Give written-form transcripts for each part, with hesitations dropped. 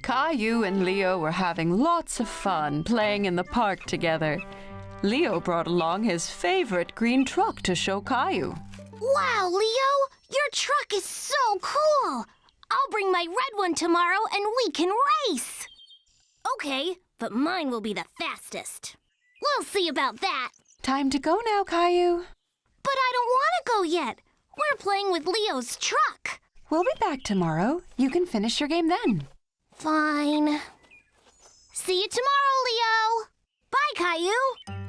Caillou and Leo were having lots of fun playing in the park together. Leo brought along his favorite green truck to show Caillou. Wow, Leo! Your truck is so cool! I'll bring my red one tomorrow and we can race! Okay, but mine will be the fastest. We'll see about that. Time to go now, Caillou. But I don't want to go yet. We're playing with Leo's truck. We'll be back tomorrow. You can finish your game then. Fine. See you tomorrow, Leo. Bye, Caillou.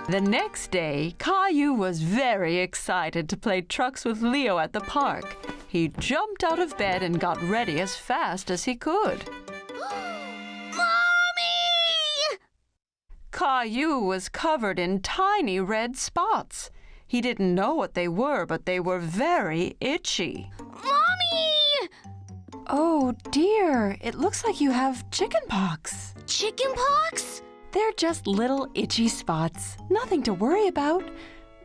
The next day, Caillou was very excited to play trucks with Leo at the park. He jumped out of bed and got ready as fast as he could. Mommy! Caillou was covered in tiny red spots. He didn't know what they were, but they were very itchy. Mommy! Oh dear, it looks like you have chickenpox. Chickenpox? They're just little itchy spots, nothing to worry about.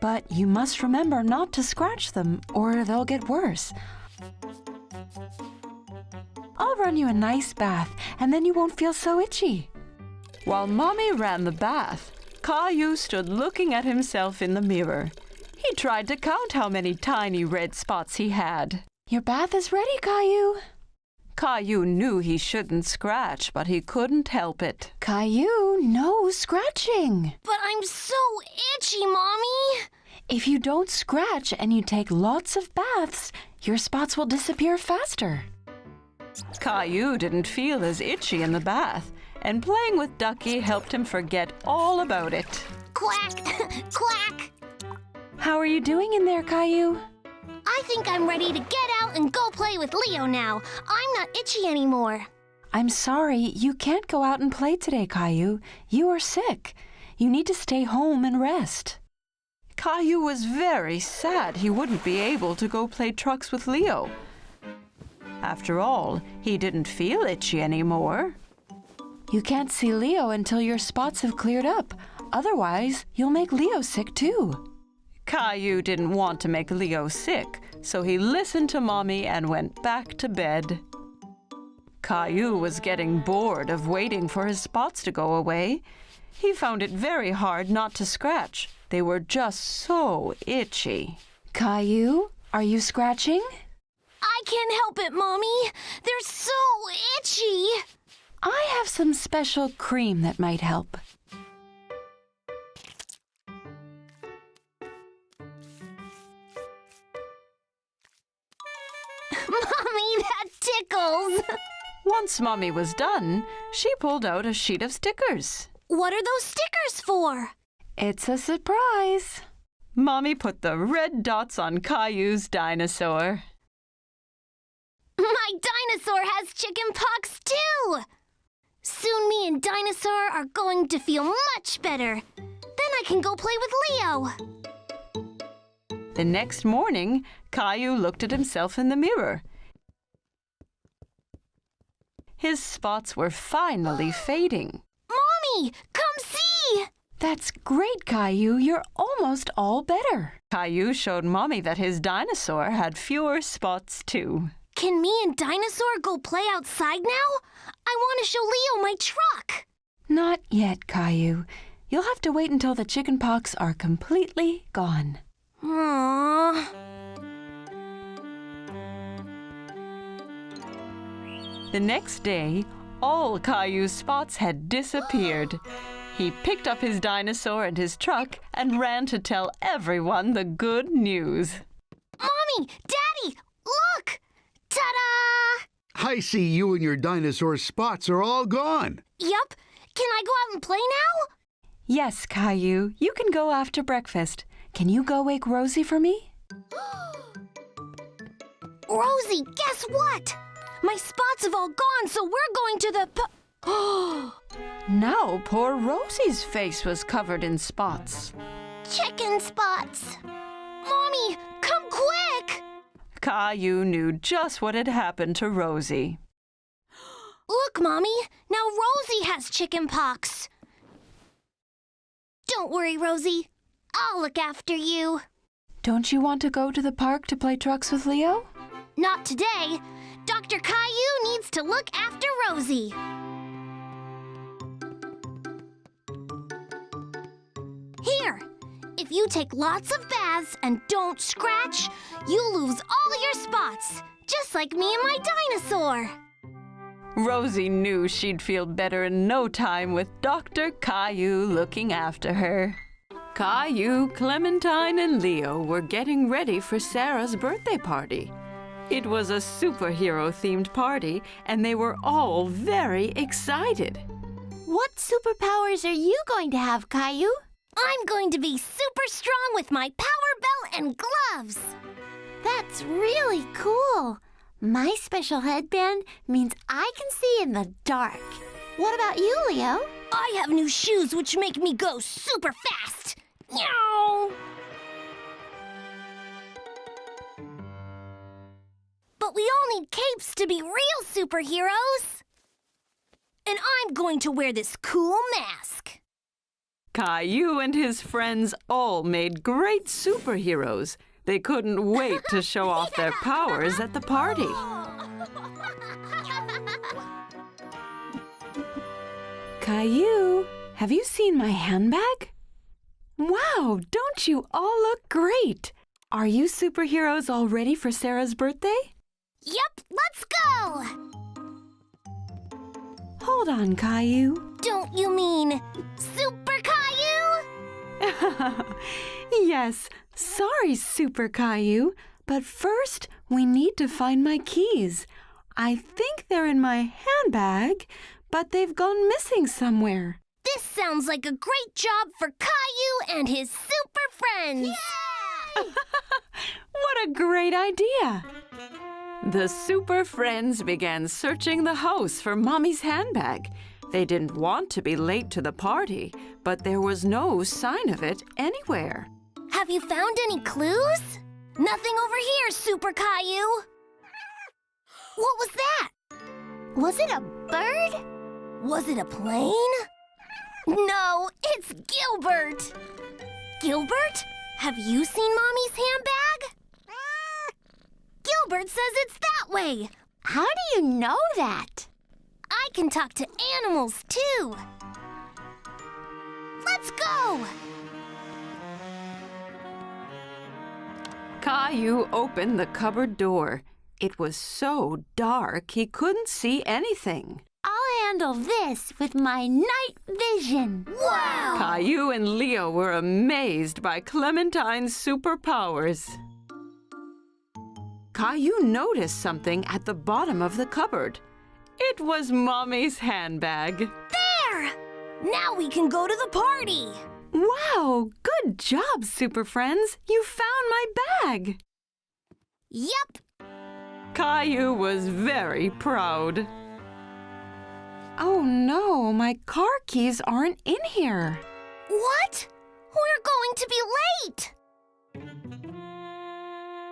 But you must remember not to scratch them or they'll get worse. I'll run you a nice bath and then you won't feel so itchy. While Mommy ran the bath, Caillou stood looking at himself in the mirror. He tried to count how many tiny red spots he had. Your bath is ready, Caillou. Caillou knew he shouldn't scratch, but he couldn't help it. Caillou, no scratching. But I'm so itchy, Mommy. If you don't scratch and you take lots of baths, your spots will disappear faster. Caillou didn't feel as itchy in the bath, and playing with Ducky helped him forget all about it. Quack! Quack! How are you doing in there, Caillou? I think I'm ready to get out and go play with Leo now. I'm not itchy anymore. I'm sorry, you can't go out and play today, Caillou. You are sick. You need to stay home and rest. Caillou was very sad he wouldn't be able to go play trucks with Leo. After all, he didn't feel itchy anymore. You can't see Leo until your spots have cleared up. Otherwise, you'll make Leo sick too. Caillou didn't want to make Leo sick, so he listened to Mommy and went back to bed. Caillou was getting bored of waiting for his spots to go away. He found it very hard not to scratch. They were just so itchy. Caillou, are you scratching? I can't help it, Mommy. They're so itchy. I have some special cream that might help. Mommy, that tickles. Once Mommy was done, she pulled out a sheet of stickers. What are those stickers for? It's a surprise. Mommy put the red dots on Caillou's dinosaur. My dinosaur has chickenpox too. Soon me and Dinosaur are going to feel much better. Then I can go play with Leo. The next morning, Caillou looked at himself in the mirror. His spots were finally fading. Mommy, come see! That's great, Caillou. You're almost all better. Caillou showed Mommy that his dinosaur had fewer spots too. Can me and Dinosaur go play outside now? I want to show Leo my truck. Not yet, Caillou. You'll have to wait until the chickenpox are completely gone. Aww. The next day, all Caillou's spots had disappeared. He picked up his dinosaur and his truck and ran to tell everyone the good news. Mommy! Daddy! Look! Ta-da! I see you and your dinosaur spots are all gone. Yup. Can I go out and play now? Yes, Caillou. You can go after breakfast. Can you go wake Rosie for me? Rosie, guess what? My spots have all gone, so we're going to the Now poor Rosie's face was covered in spots. chicken spots. Mommy, come quick! Caillou knew just what had happened to Rosie. Look, Mommy, now Rosie has chickenpox. Don't worry, Rosie. I'll look after you. Don't you want to go to the park to play trucks with Leo? Not today. Dr. Caillou needs to look after Rosie. Here, if you take lots of baths and don't scratch, you lose all your spots, just like me and my dinosaur. Rosie knew she'd feel better in no time with Dr. Caillou looking after her. Caillou, Clementine, and Leo were getting ready for Sarah's birthday party. It was a superhero-themed party, and they were all very excited. What superpowers are you going to have, Caillou? I'm going to be super strong with my power belt and gloves. That's really cool. My special headband means I can see in the dark. What about you, Leo? I have new shoes which make me go super fast. Meow. But we all need capes to be real superheroes. And I'm going to wear this cool mask. Caillou and his friends all made great superheroes. They couldn't wait to show off their powers at the party. Caillou, have you seen my handbag? Wow, don't you all look great? Are you superheroes all ready for Sarah's birthday? Yep, let's go! Hold on, Caillou. Don't you mean Super Caillou? Yes, sorry, Super Caillou, but first we need to find my keys. I think they're in my handbag, but they've gone missing somewhere. This sounds like a great job for Caillou and his super friends. What a great idea! The super friends began searching the house for Mommy's handbag. They didn't want to be late to the party, but there was no sign of it anywhere. Have you found any clues? Nothing over here, Super Caillou. What was that? Was it a bird? Was it a plane? No, it's Gilbert. Gilbert, have you seen Mommy's handbag? Gilbert says it's that way. How do you know that? I can talk to animals, too. Let's go! Caillou opened the cupboard door. It was so dark he couldn't see anything. I'll handle this with my night vision. Wow! Caillou and Leo were amazed by Clementine's superpowers. Caillou noticed something at the bottom of the cupboard. It was Mommy's handbag. There! Now we can go to the party. Wow, good job, Super Friends. You found my bag. Yep. Caillou was very proud. Oh no, my car keys aren't in here. What? We're going to be late.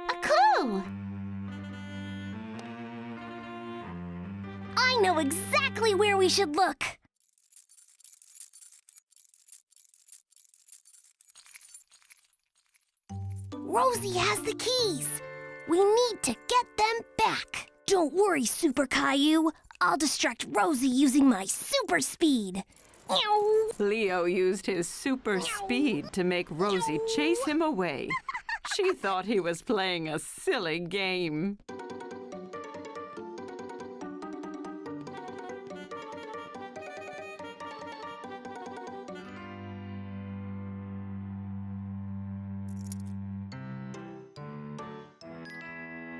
A clue! I know exactly where we should look. Rosie has the keys. We need to get them back. Don't worry, Super Caillou. I'll distract Rosie using my super speed. Meow. Leo used his super speed to make Rosie chase him away. She thought he was playing a silly game.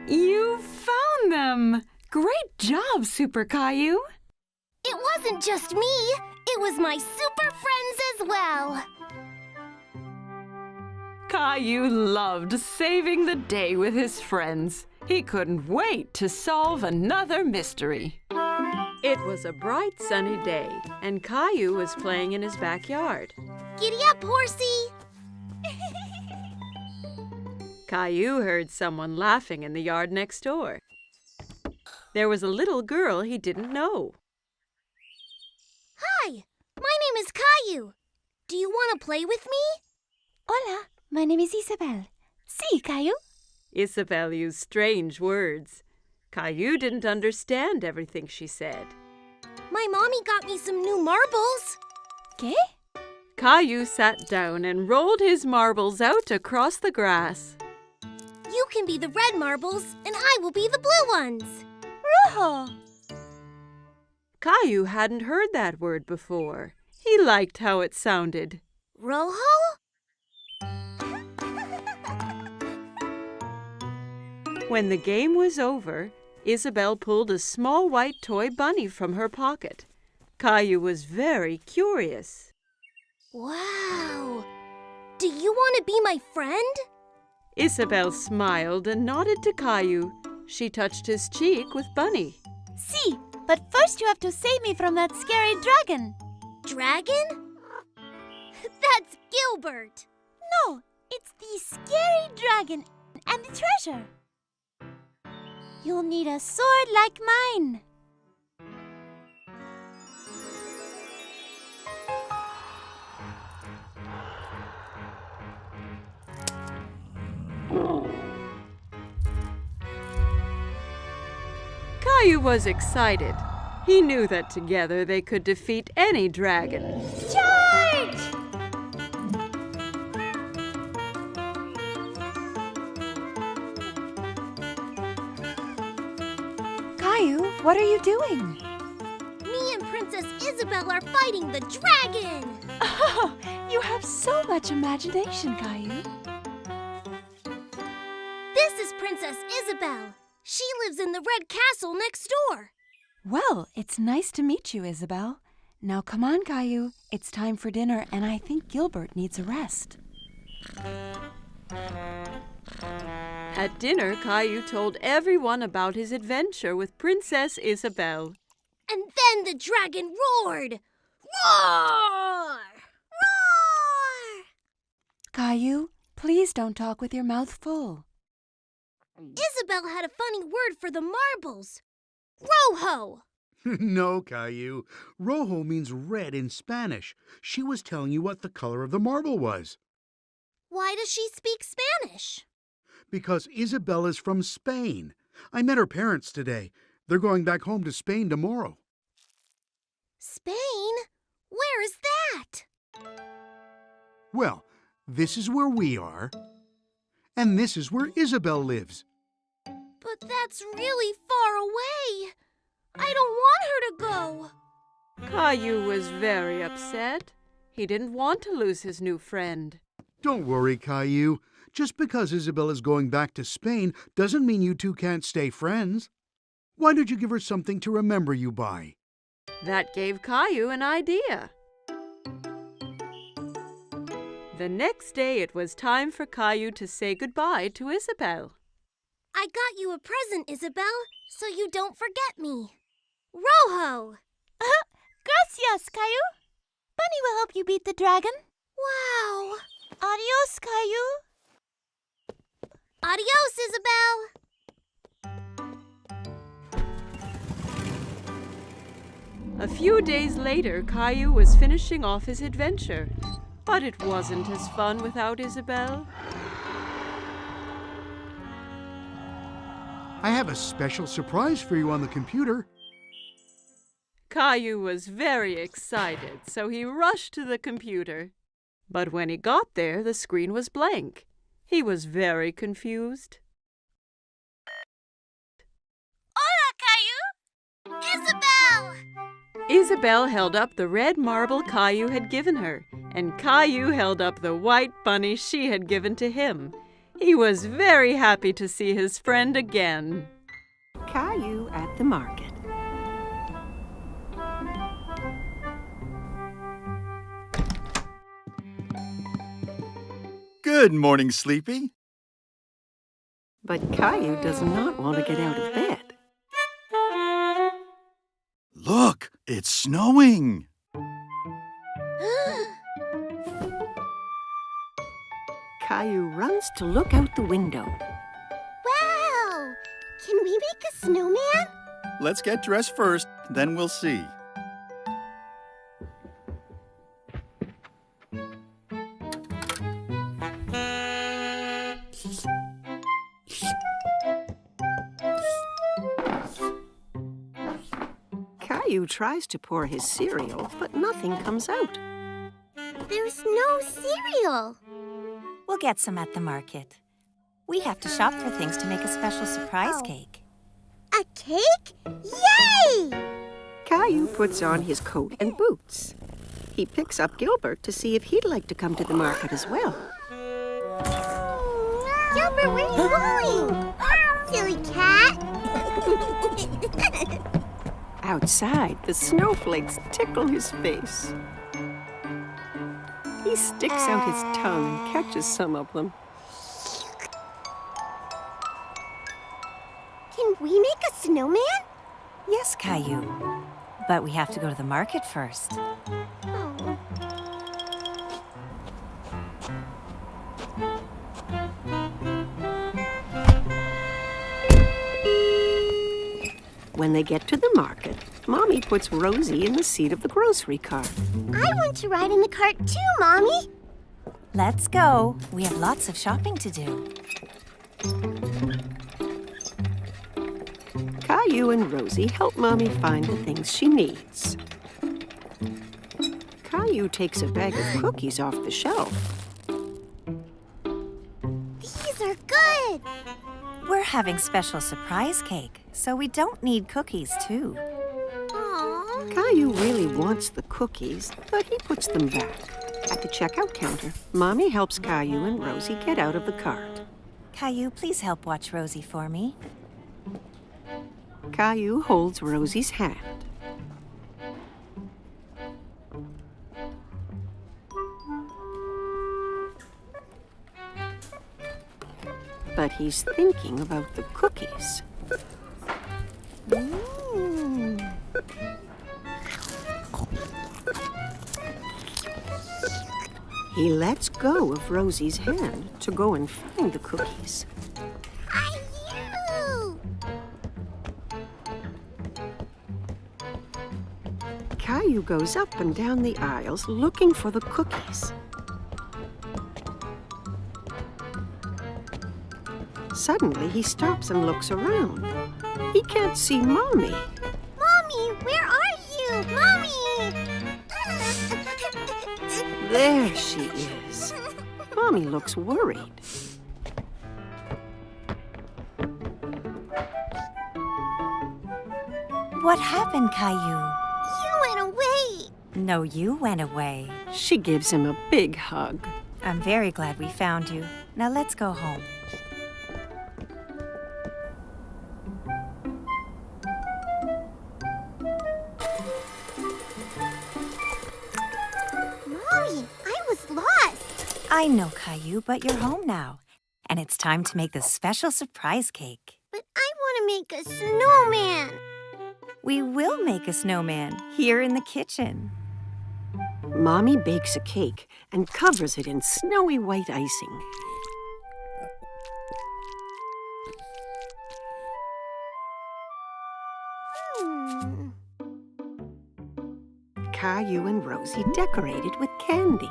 You found them! Great job, Super Caillou! It wasn't just me. It was my super friends as well. Caillou loved saving the day with his friends. He couldn't wait to solve another mystery. It was a bright sunny day, and Caillou was playing in his backyard. Giddy up, horsey. Caillou heard someone laughing in the yard next door. There was a little girl he didn't know. Hi, my name is Caillou. Do you want to play with me? Hola, my name is Isabelle. See, Caillou. Isabelle used strange words. Caillou didn't understand everything she said. My mommy got me some new marbles. ¿Qué? Caillou sat down and rolled his marbles out across the grass. You can be the red marbles, and I will be the blue ones. Rojo. Caillou hadn't heard that word before. He liked how it sounded. Rojo? When the game was over, Isabelle pulled a small white toy bunny from her pocket. Caillou was very curious. Wow. Do you want to be my friend? Isabelle smiled and nodded to Caillou. She touched his cheek with Bunny. See, but first you have to save me from that scary dragon. Dragon? That's Gilbert. No, it's the scary dragon and the treasure. You'll need a sword like mine. Caillou was excited. He knew that together they could defeat any dragon. Charge! Caillou, what are you doing? Me and Princess Isabelle are fighting the dragon. Oh, you have so much imagination, Caillou. This is Princess Isabelle. She lives in the red castle next door. Well, it's nice to meet you, Isabelle. Now come on, Caillou. It's time for dinner, and I think Gilbert needs a rest. At dinner, Caillou told everyone about his adventure with Princess Isabelle. And then the dragon roared. Roar! Roar! Caillou, please don't talk with your mouth full. Isabelle had a funny word for the marbles. Rojo! No, Caillou. Rojo means red in Spanish. She was telling you what the color of the marble was. Why does she speak Spanish? Because Isabelle is from Spain. I met her parents today. They're going back home to Spain tomorrow. Spain? Where is that? Well, this is where we are. And this is where Isabelle lives. But that's really far away. I don't want her to go. Caillou was very upset. He didn't want to lose his new friend. Don't worry, Caillou. Just because Isabelle is going back to Spain doesn't mean you two can't stay friends. Why don't you give her something to remember you by? That gave Caillou an idea. The next day it was time for Caillou to say goodbye to Isabelle. I got you a present, Isabelle, so you don't forget me. Rojo! Gracias, Caillou. Bunny will help you beat the dragon. Wow! Adios, Caillou. Adios, Isabelle! A few days later, Caillou was finishing off his adventure. But it wasn't as fun without Isabelle. I have a special surprise for you on the computer. Caillou was very excited, so he rushed to the computer. But when he got there, the screen was blank. He was very confused. Hola, Caillou! Isabelle! Isabelle held up the red marble Caillou had given her, and Caillou held up the white bunny she had given to him. He was very happy to see his friend again. Caillou at the market. Good morning, Sleepy. But Caillou does not want to get out of bed. Look, it's snowing. Caillou runs to look out the window. Wow! Can we make a snowman? Let's get dressed first, then we'll see. Caillou tries to pour his cereal, but nothing comes out. There's no cereal. We'll get some at the market. We have to shop for things to make a special surprise cake. A cake? Yay! Caillou puts on his coat and boots. He picks up Gilbert to see if he'd like to come to the market as well. Gilbert, where are you going? Silly cat. Outside, the snowflakes tickle his face. He sticks out his tongue and catches some of them. Can we make a snowman? Yes, Caillou. But we have to go to the market first. Oh. When they get to the market, Mommy puts Rosie in the seat of the grocery cart. I want to ride in the cart too, Mommy. Let's go. We have lots of shopping to do. Caillou and Rosie help Mommy find the things she needs. Caillou takes a bag of cookies off the shelf. These are good. We're having special surprise cake, so we don't need cookies, too. Aww. Caillou really wants the cookies, but he puts them back. At the checkout counter, Mommy helps Caillou and Rosie get out of the cart. Caillou, please help watch Rosie for me. Caillou holds Rosie's hand. But he's thinking about the cookies. He lets go of Rosie's hand to go and find the cookies. Caillou! Caillou goes up and down the aisles looking for the cookies. Suddenly, he stops and looks around. He can't see Mommy. Mommy, where are you? Mommy! There she is. Mommy looks worried. What happened, Caillou? You went away. No, you went away. She gives him a big hug. I'm very glad we found you. Now let's go home. Mommy, I was lost. I know, Caillou, but you're home now. And it's time to make the special surprise cake. But I want to make a snowman. We will make a snowman here in the kitchen. Mommy bakes a cake and covers it in snowy white icing. Caillou and Rosie decorate it with candy.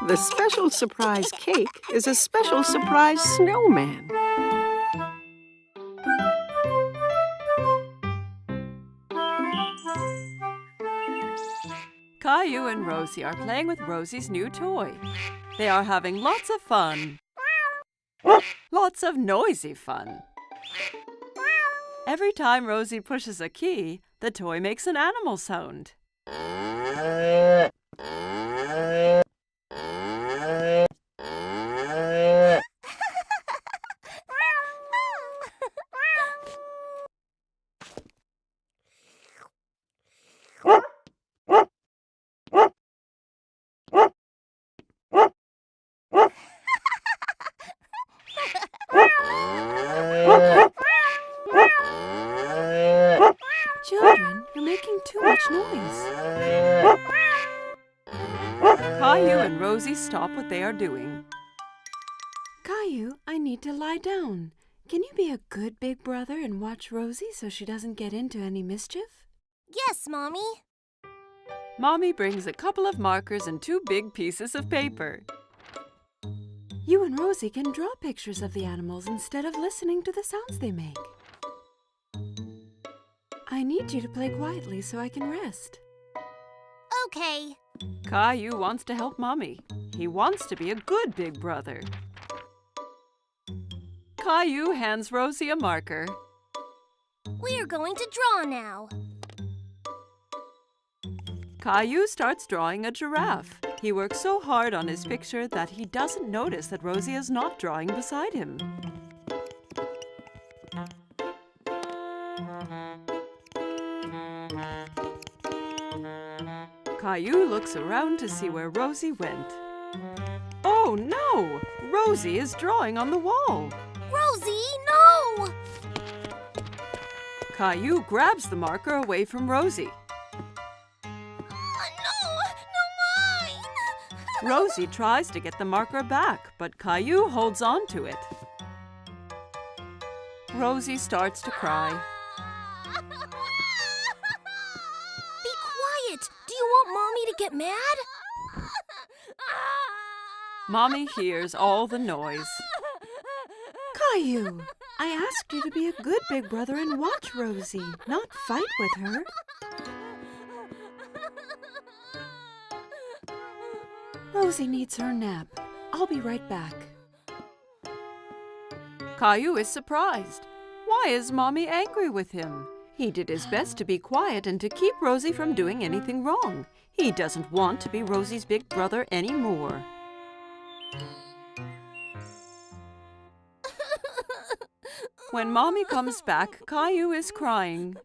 The special surprise cake is a special surprise snowman. Caillou and Rosie are playing with Rosie's new toy. They are having lots of fun. Lots of noisy fun. Every time Rosie pushes a key, the toy makes an animal sound. Children, you're making too much noise. Caillou and Rosie stop what they are doing. Caillou, I need to lie down. Can you be a good big brother and watch Rosie so she doesn't get into any mischief? Yes, Mommy. Mommy brings a couple of markers and 2 big pieces of paper. You and Rosie can draw pictures of the animals instead of listening to the sounds they make. I need you to play quietly so I can rest. Okay. Caillou wants to help Mommy. He wants to be a good big brother. Caillou hands Rosie a marker. We're going to draw now. Caillou starts drawing a giraffe. He works so hard on his picture that he doesn't notice that Rosie is not drawing beside him. Caillou looks around to see where Rosie went. Oh no! Rosie is drawing on the wall. Rosie, no! Caillou grabs the marker away from Rosie. No mine! Rosie tries to get the marker back, but Caillou holds on to it. Rosie starts to cry. Be quiet! Do you want Mommy to get mad? Mommy hears all the noise. Caillou, I asked you to be a good big brother and watch Rosie, not fight with her. Rosie needs her nap. I'll be right back. Caillou is surprised. Why is Mommy angry with him? He did his best to be quiet and to keep Rosie from doing anything wrong. He doesn't want to be Rosie's big brother anymore. When Mommy comes back, Caillou is crying.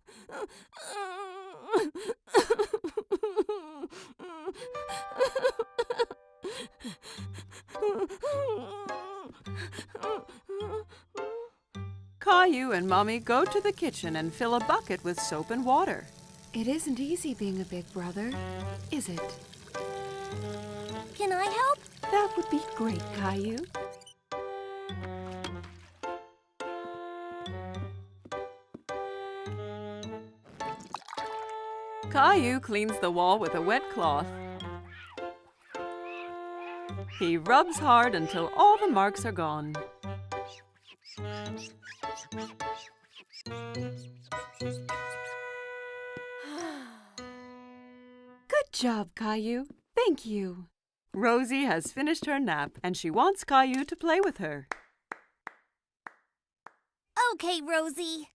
Caillou and Mommy go to the kitchen and fill a bucket with soap and water. It isn't easy being a big brother, is it? Can I help? That would be great, Caillou. Caillou cleans the wall with a wet cloth. He rubs hard until all the marks are gone. Good job, Caillou. Thank you. Rosie has finished her nap and she wants Caillou to play with her. Okay, Rosie.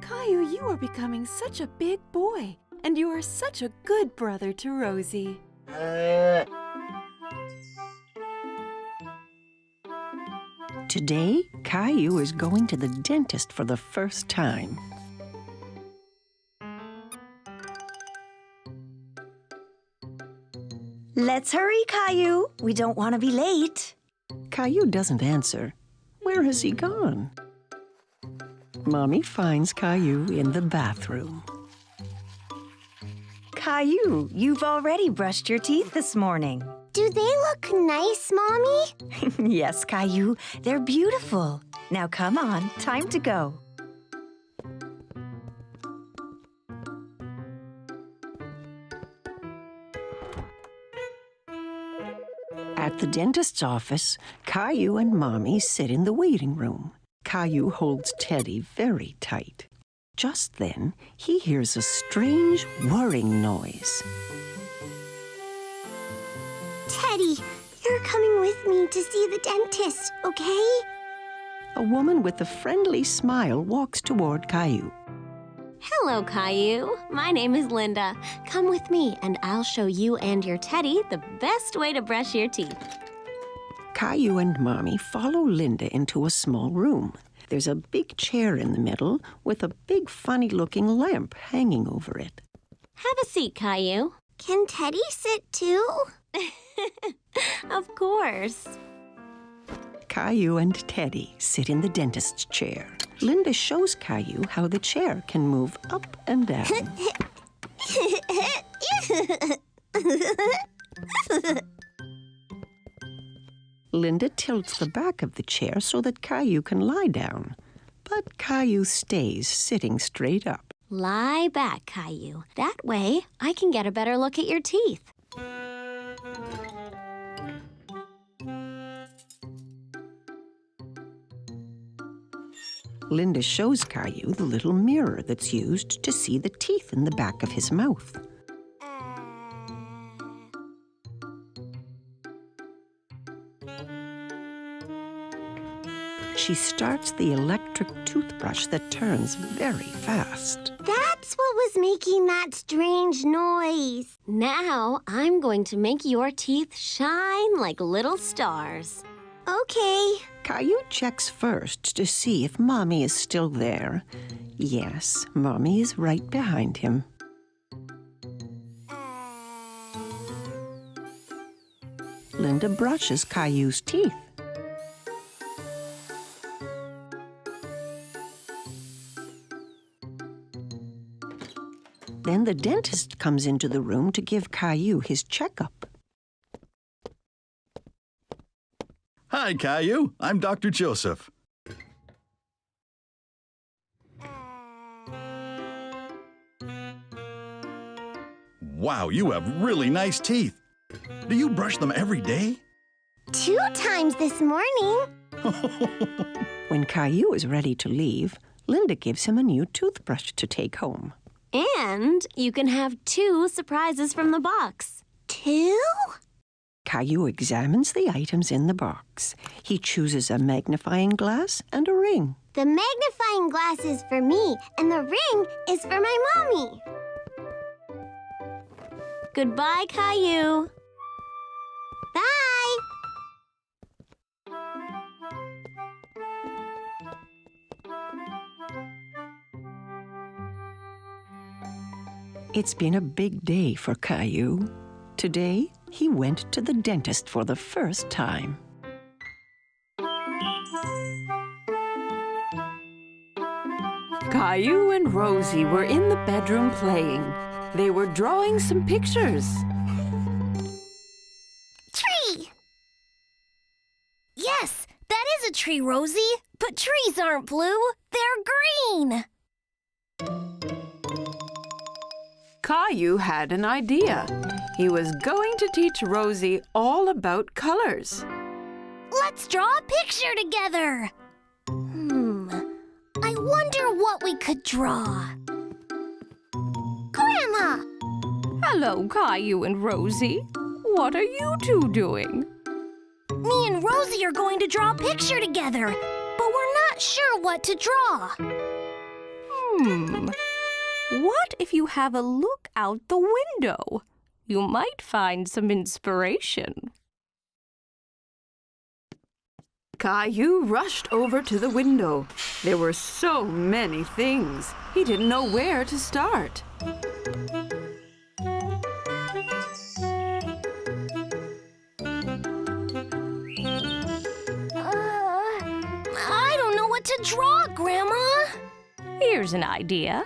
Caillou, you are becoming such a big boy, and you are such a good brother to Rosie. Today, Caillou is going to the dentist for the first time. Let's hurry, Caillou. We don't want to be late. Caillou doesn't answer. Where has he gone? Mommy finds Caillou in the bathroom. Caillou, you've already brushed your teeth this morning. Do they look nice, Mommy? Yes, Caillou, they're beautiful. Now come on, time to go. At the dentist's office, Caillou and Mommy sit in the waiting room. Caillou holds Teddy very tight. Just then, he hears a strange whirring noise. Teddy, you're coming with me to see the dentist, okay? A woman with a friendly smile walks toward Caillou. Hello, Caillou. My name is Linda. Come with me, and I'll show you and your Teddy the best way to brush your teeth. Caillou and Mommy follow Linda into a small room. There's a big chair in the middle with a big funny-looking lamp hanging over it. Have a seat, Caillou. Can Teddy sit too? Of course. Caillou and Teddy sit in the dentist's chair. Linda shows Caillou how the chair can move up and down. Linda tilts the back of the chair so that Caillou can lie down. But Caillou stays sitting straight up. Lie back, Caillou. That way, I can get a better look at your teeth. Linda shows Caillou the little mirror that's used to see the teeth in the back of his mouth. She starts the electric toothbrush that turns very fast. That's what was making that strange noise. Now, I'm going to make your teeth shine like little stars. Okay. Caillou checks first to see if Mommy is still there. Yes, Mommy is right behind him. Linda brushes Caillou's teeth. Then the dentist comes into the room to give Caillou his checkup. Hi, Caillou. I'm Dr. Joseph. Wow, you have really nice teeth. Do you brush them every day? 2 times this morning. When Caillou is ready to leave, Linda gives him a new toothbrush to take home. And you can have 2 surprises from the box. 2? Caillou examines the items in the box. He chooses a magnifying glass and a ring. The magnifying glass is for me, and the ring is for my mommy. Goodbye, Caillou. Bye. It's been a big day for Caillou. Today, he went to the dentist for the first time. Caillou and Rosie were in the bedroom playing. They were drawing some pictures. Tree! Yes, that is a tree, Rosie. But trees aren't blue. They're green. Caillou had an idea. He was going to teach Rosie all about colors. Let's draw a picture together. I wonder what we could draw. Grandma! Hello, Caillou and Rosie. What are you two doing? Me and Rosie are going to draw a picture together, but we're not sure what to draw. What if you have a look out the window? You might find some inspiration. Caillou rushed over to the window. There were so many things. He didn't know where to start. I don't know what to draw, Grandma. Here's an idea.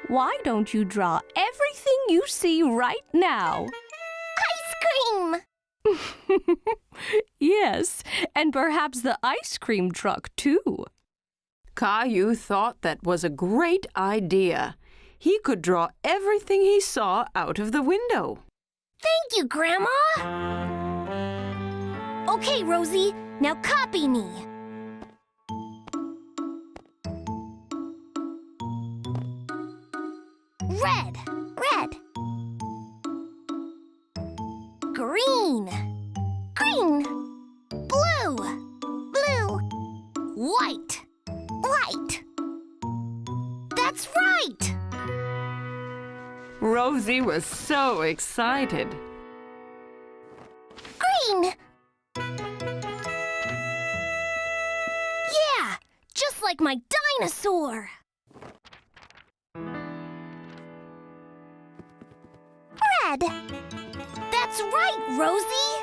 Why don't you draw everything you see right now? Ice cream! Yes, and perhaps the ice cream truck, too. Caillou thought that was a great idea. He could draw everything he saw out of the window. Thank you, Grandma. Okay, Rosie, now copy me. Red, red. Green, green. Blue, blue. White, white. That's right! Rosie was so excited. Green! Yeah, just like my dinosaur. Red! That's right, Rosie!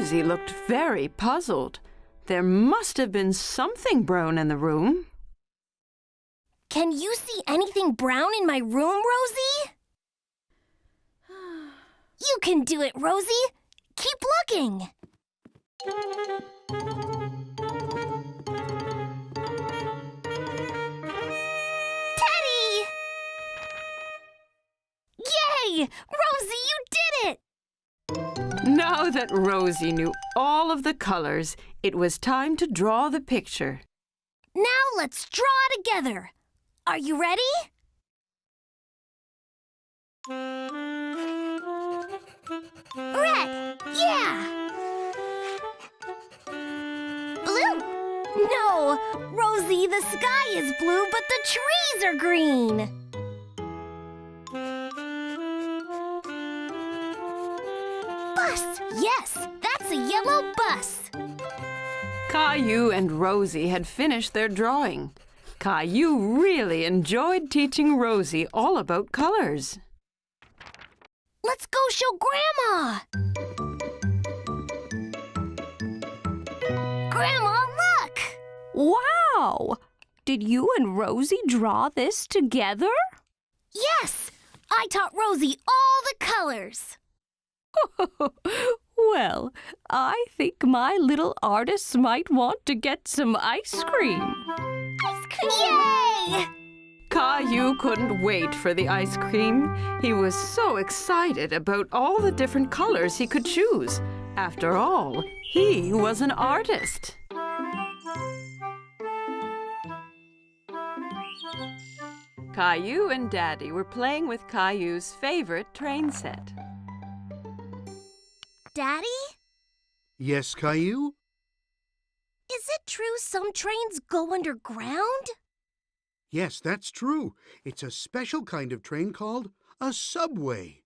Rosie looked very puzzled. There must have been something brown in the room. Can you see anything brown in my room, Rosie? You can do it, Rosie. Keep looking. Teddy! Yay! Rosie, you did it! Now that Rosie knew all of the colors, it was time to draw the picture. Now let's draw together. Are you ready? Red, yeah! Blue? No, Rosie, the sky is blue, but the trees are green. Bus, yes, that's a yellow bus. Caillou and Rosie had finished their drawing. Caillou really enjoyed teaching Rosie all about colors. Let's go show Grandma. Grandma, look! Wow! Did you and Rosie draw this together? Yes, I taught Rosie all the colors. Well, I think my little artists might want to get some ice cream. Ice cream! Yay! Caillou couldn't wait for the ice cream. He was so excited about all the different colors he could choose. After all, he was an artist. Caillou and Daddy were playing with Caillou's favorite train set. Daddy? Yes, Caillou? Is it true some trains go underground? Yes, that's true. It's a special kind of train called a subway.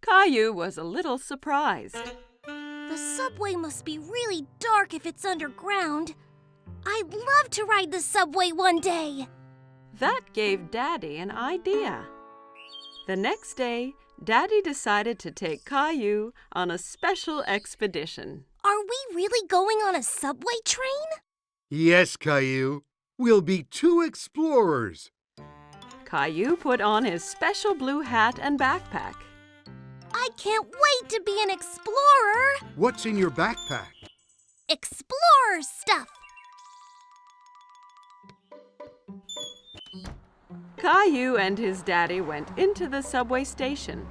Caillou was a little surprised. The subway must be really dark if it's underground. I'd love to ride the subway one day. That gave Daddy an idea. The next day, Daddy decided to take Caillou on a special expedition. Are we really going on a subway train? Yes, Caillou. We'll be 2 explorers. Caillou put on his special blue hat and backpack. I can't wait to be an explorer. What's in your backpack? Explorer stuff. Caillou and his daddy went into the subway station.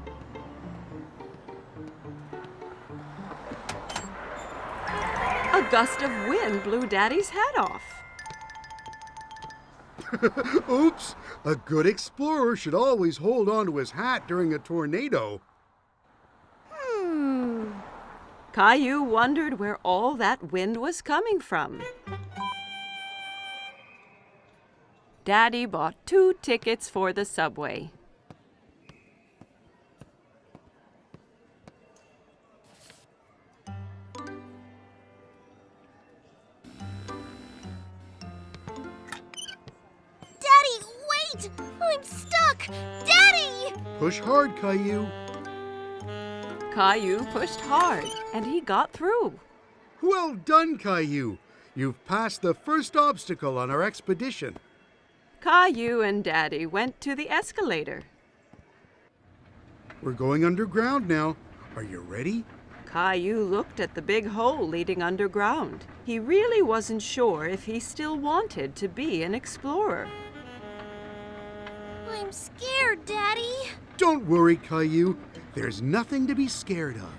A gust of wind blew Daddy's hat off. Oops! A good explorer should always hold on to his hat during a tornado. Caillou wondered where all that wind was coming from. Daddy bought 2 tickets for the subway. Daddy, wait! I'm stuck! Daddy! Push hard, Caillou. Caillou pushed hard, and he got through. Well done, Caillou. You've passed the first obstacle on our expedition. Caillou and Daddy went to the escalator. We're going underground now. Are you ready? Caillou looked at the big hole leading underground. He really wasn't sure if he still wanted to be an explorer. I'm scared, Daddy. Don't worry, Caillou. There's nothing to be scared of.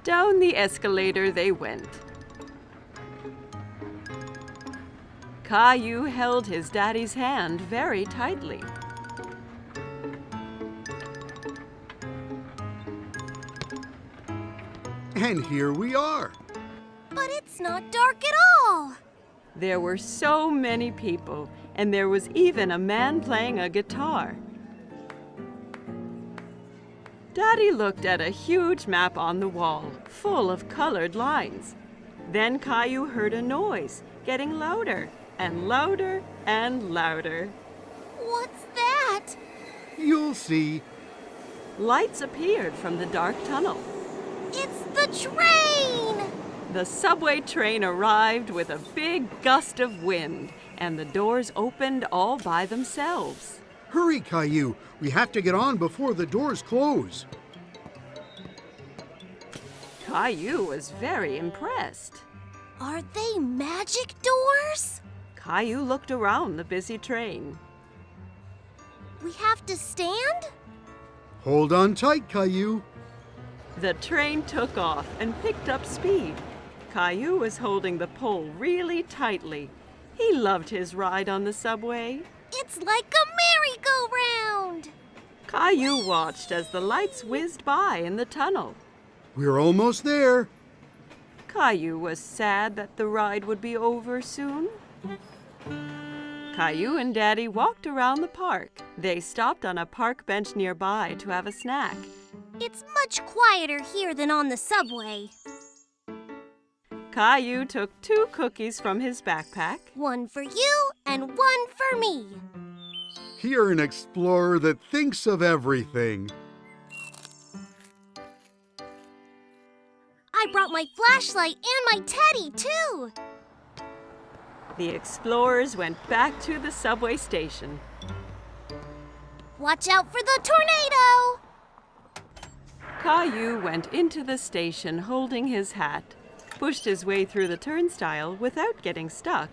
Down the escalator they went. Caillou held his daddy's hand very tightly. And here we are. But it's not dark at all. There were so many people, and there was even a man playing a guitar. Daddy looked at a huge map on the wall, full of colored lines. Then Caillou heard a noise, getting louder and louder and louder. What's that? You'll see. Lights appeared from the dark tunnel. It's the train! The subway train arrived with a big gust of wind, and the doors opened all by themselves. Hurry, Caillou. We have to get on before the doors close. Caillou was very impressed. Are they magic doors? Caillou looked around the busy train. We have to stand? Hold on tight, Caillou. The train took off and picked up speed. Caillou was holding the pole really tightly. He loved his ride on the subway. It's like a merry-go-round! Caillou watched as the lights whizzed by in the tunnel. We're almost there. Caillou was sad that the ride would be over soon. Caillou and Daddy walked around the park. They stopped on a park bench nearby to have a snack. It's much quieter here than on the subway. Caillou took 2 cookies from his backpack. One for you and one for me. You're an explorer that thinks of everything. I brought my flashlight and my teddy, too. The explorers went back to the subway station. Watch out for the tornado! Caillou went into the station holding his hat, pushed his way through the turnstile without getting stuck,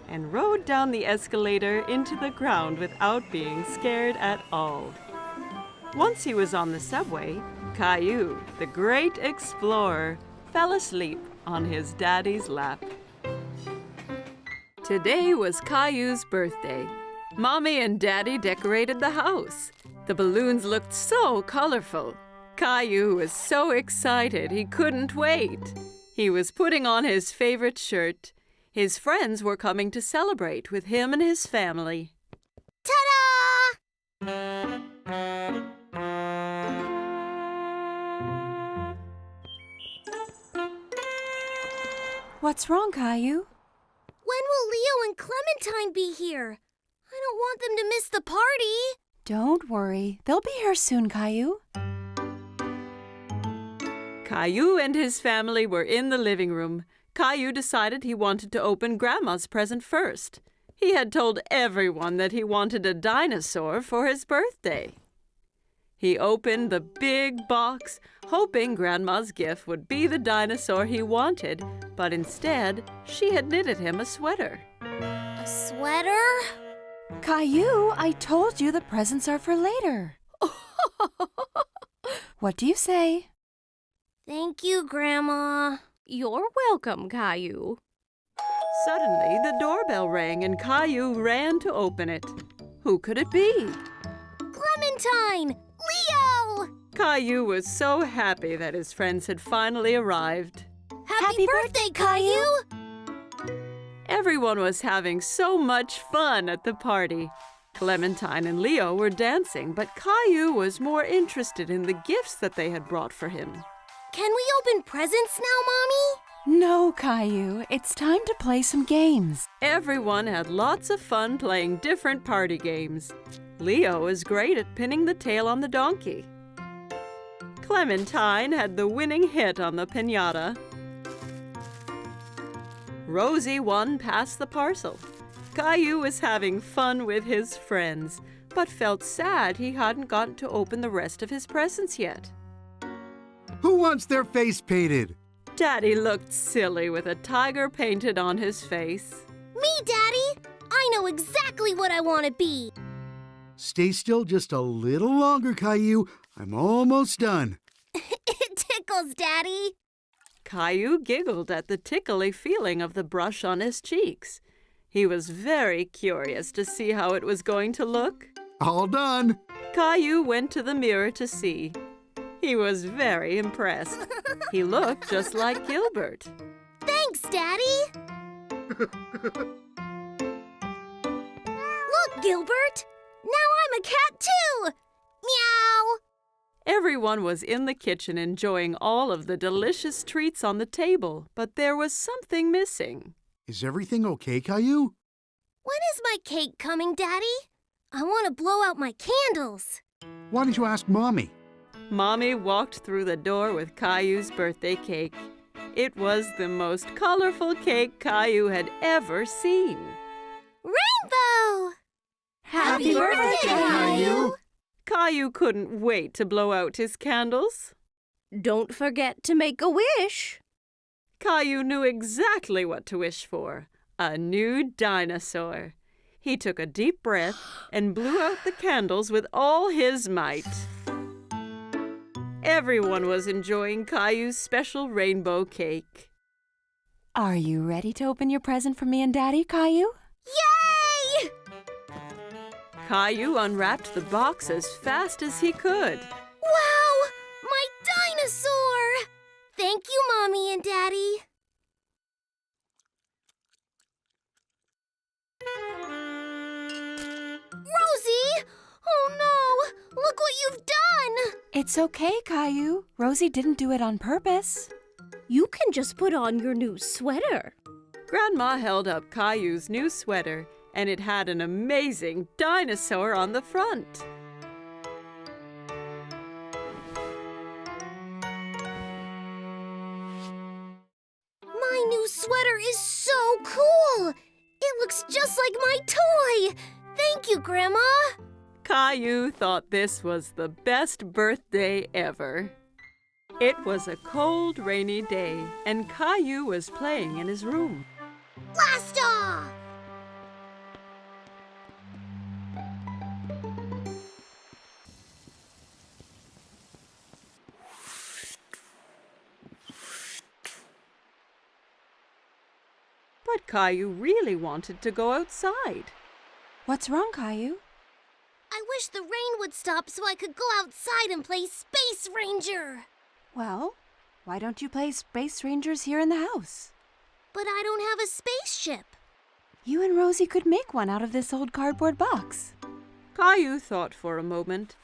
and rode down the escalator into the ground without being scared at all. Once he was on the subway, Caillou, the great explorer, fell asleep on his daddy's lap. Today was Caillou's birthday. Mommy and Daddy decorated the house. The balloons looked so colorful. Caillou was so excited he couldn't wait. He was putting on his favorite shirt. His friends were coming to celebrate with him and his family. Ta-da! What's wrong, Caillou? When will Leo and Clementine be here? I don't want them to miss the party. Don't worry. They'll be here soon, Caillou. Caillou and his family were in the living room. Caillou decided he wanted to open Grandma's present first. He had told everyone that he wanted a dinosaur for his birthday. He opened the big box, hoping Grandma's gift would be the dinosaur he wanted, but instead, she had knitted him a sweater. A sweater? Caillou, I told you the presents are for later. What do you say? Thank you, Grandma. You're welcome, Caillou. Suddenly, the doorbell rang and Caillou ran to open it. Who could it be? Clementine! Leo! Caillou was so happy that his friends had finally arrived. Happy birthday, Caillou! Everyone was having so much fun at the party. Clementine and Leo were dancing, but Caillou was more interested in the gifts that they had brought for him. Can we open presents now, Mommy? No, Caillou. It's time to play some games. Everyone had lots of fun playing different party games. Leo was great at pinning the tail on the donkey. Clementine had the winning hit on the piñata. Rosie won Pass the Parcel. Caillou was having fun with his friends, but felt sad he hadn't gotten to open the rest of his presents yet. Who wants their face painted? Daddy looked silly with a tiger painted on his face. Me, Daddy! I know exactly what I want to be. Stay still just a little longer, Caillou. I'm almost done. It tickles, Daddy. Caillou giggled at the tickly feeling of the brush on his cheeks. He was very curious to see how it was going to look. All done. Caillou went to the mirror to see. He was very impressed. He looked just like Gilbert. Thanks, Daddy. Look, Gilbert. Now I'm a cat, too. Meow. Everyone was in the kitchen enjoying all of the delicious treats on the table, but there was something missing. Is everything okay, Caillou? When is my cake coming, Daddy? I want to blow out my candles. Why don't you ask Mommy? Mommy walked through the door with Caillou's birthday cake. It was the most colorful cake Caillou had ever seen. Rainbow! Happy birthday, Caillou! Caillou couldn't wait to blow out his candles. Don't forget to make a wish. Caillou knew exactly what to wish for. A new dinosaur. He took a deep breath and blew out the candles with all his might. Everyone was enjoying Caillou's special rainbow cake. Are you ready to open your present for me and Daddy, Caillou? Yay! Caillou unwrapped the box as fast as he could. Wow! My dinosaur! Thank you, Mommy and Daddy. Rosie! Oh no! Look what you've done! It's okay, Caillou. Rosie didn't do it on purpose. You can just put on your new sweater. Grandma held up Caillou's new sweater, and it had an amazing dinosaur on the front. My new sweater is so cool! It looks just like my toy! Thank you, Grandma! Caillou thought this was the best birthday ever. It was a cold, rainy day, and Caillou was playing in his room. Blast off! But Caillou really wanted to go outside. What's wrong, Caillou? I wish the rain would stop so I could go outside and play Space Ranger. Well, why don't you play Space Rangers here in the house? But I don't have a spaceship. You and Rosie could make one out of this old cardboard box. Caillou thought for a moment.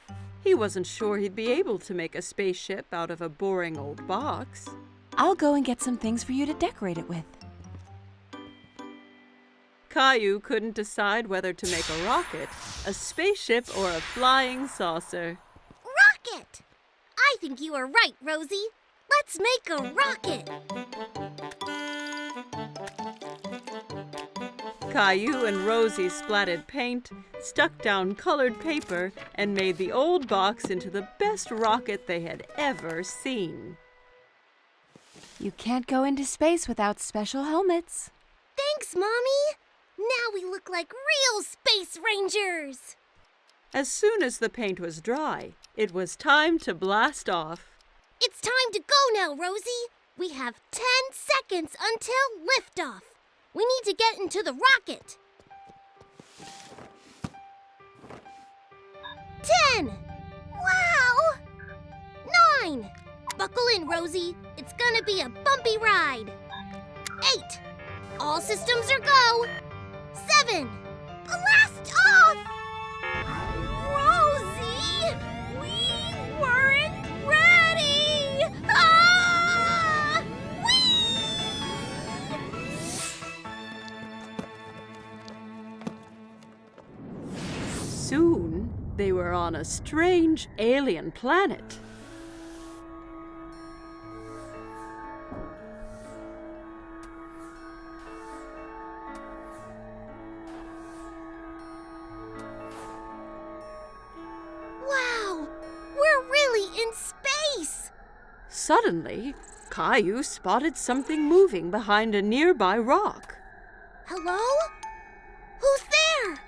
He wasn't sure he'd be able to make a spaceship out of a boring old box. I'll go and get some things for you to decorate it with. Caillou couldn't decide whether to make a rocket, a spaceship, or a flying saucer. Rocket! I think you are right, Rosie. Let's make a rocket. Caillou and Rosie splattered paint, stuck down colored paper, and made the old box into the best rocket they had ever seen. You can't go into space without special helmets. Thanks, Mommy. Now we look like real Space Rangers. As soon as the paint was dry, it was time to blast off. It's time to go now, Rosie. We have 10 seconds until liftoff. We need to get into the rocket. 10. Wow. 9. Buckle in, Rosie. It's gonna be a bumpy ride. 8. All systems are go. 7. Blast off! Rosie! We weren't ready! Ah! Soon, they were on a strange alien planet. Wow! We're really in space! Suddenly, Caillou spotted something moving behind a nearby rock. Hello? Who's there?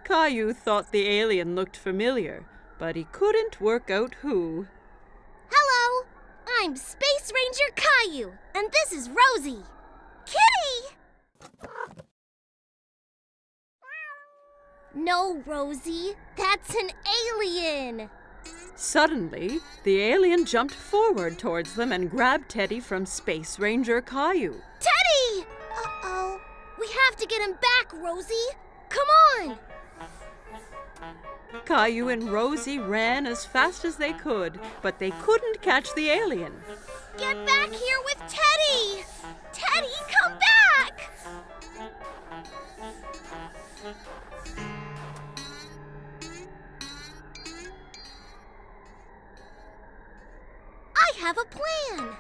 Caillou thought the alien looked familiar, but he couldn't work out who. Hello! I'm Space Ranger Caillou, and this is Rosie. Kitty! No, Rosie. That's an alien. Suddenly, the alien jumped forward towards them and grabbed Teddy from Space Ranger Caillou. Teddy! Uh-oh. We have to get him back, Rosie. Come on! Caillou and Rosie ran as fast as they could, but they couldn't catch the alien. Get back here with Teddy! Teddy, come back! have a plan.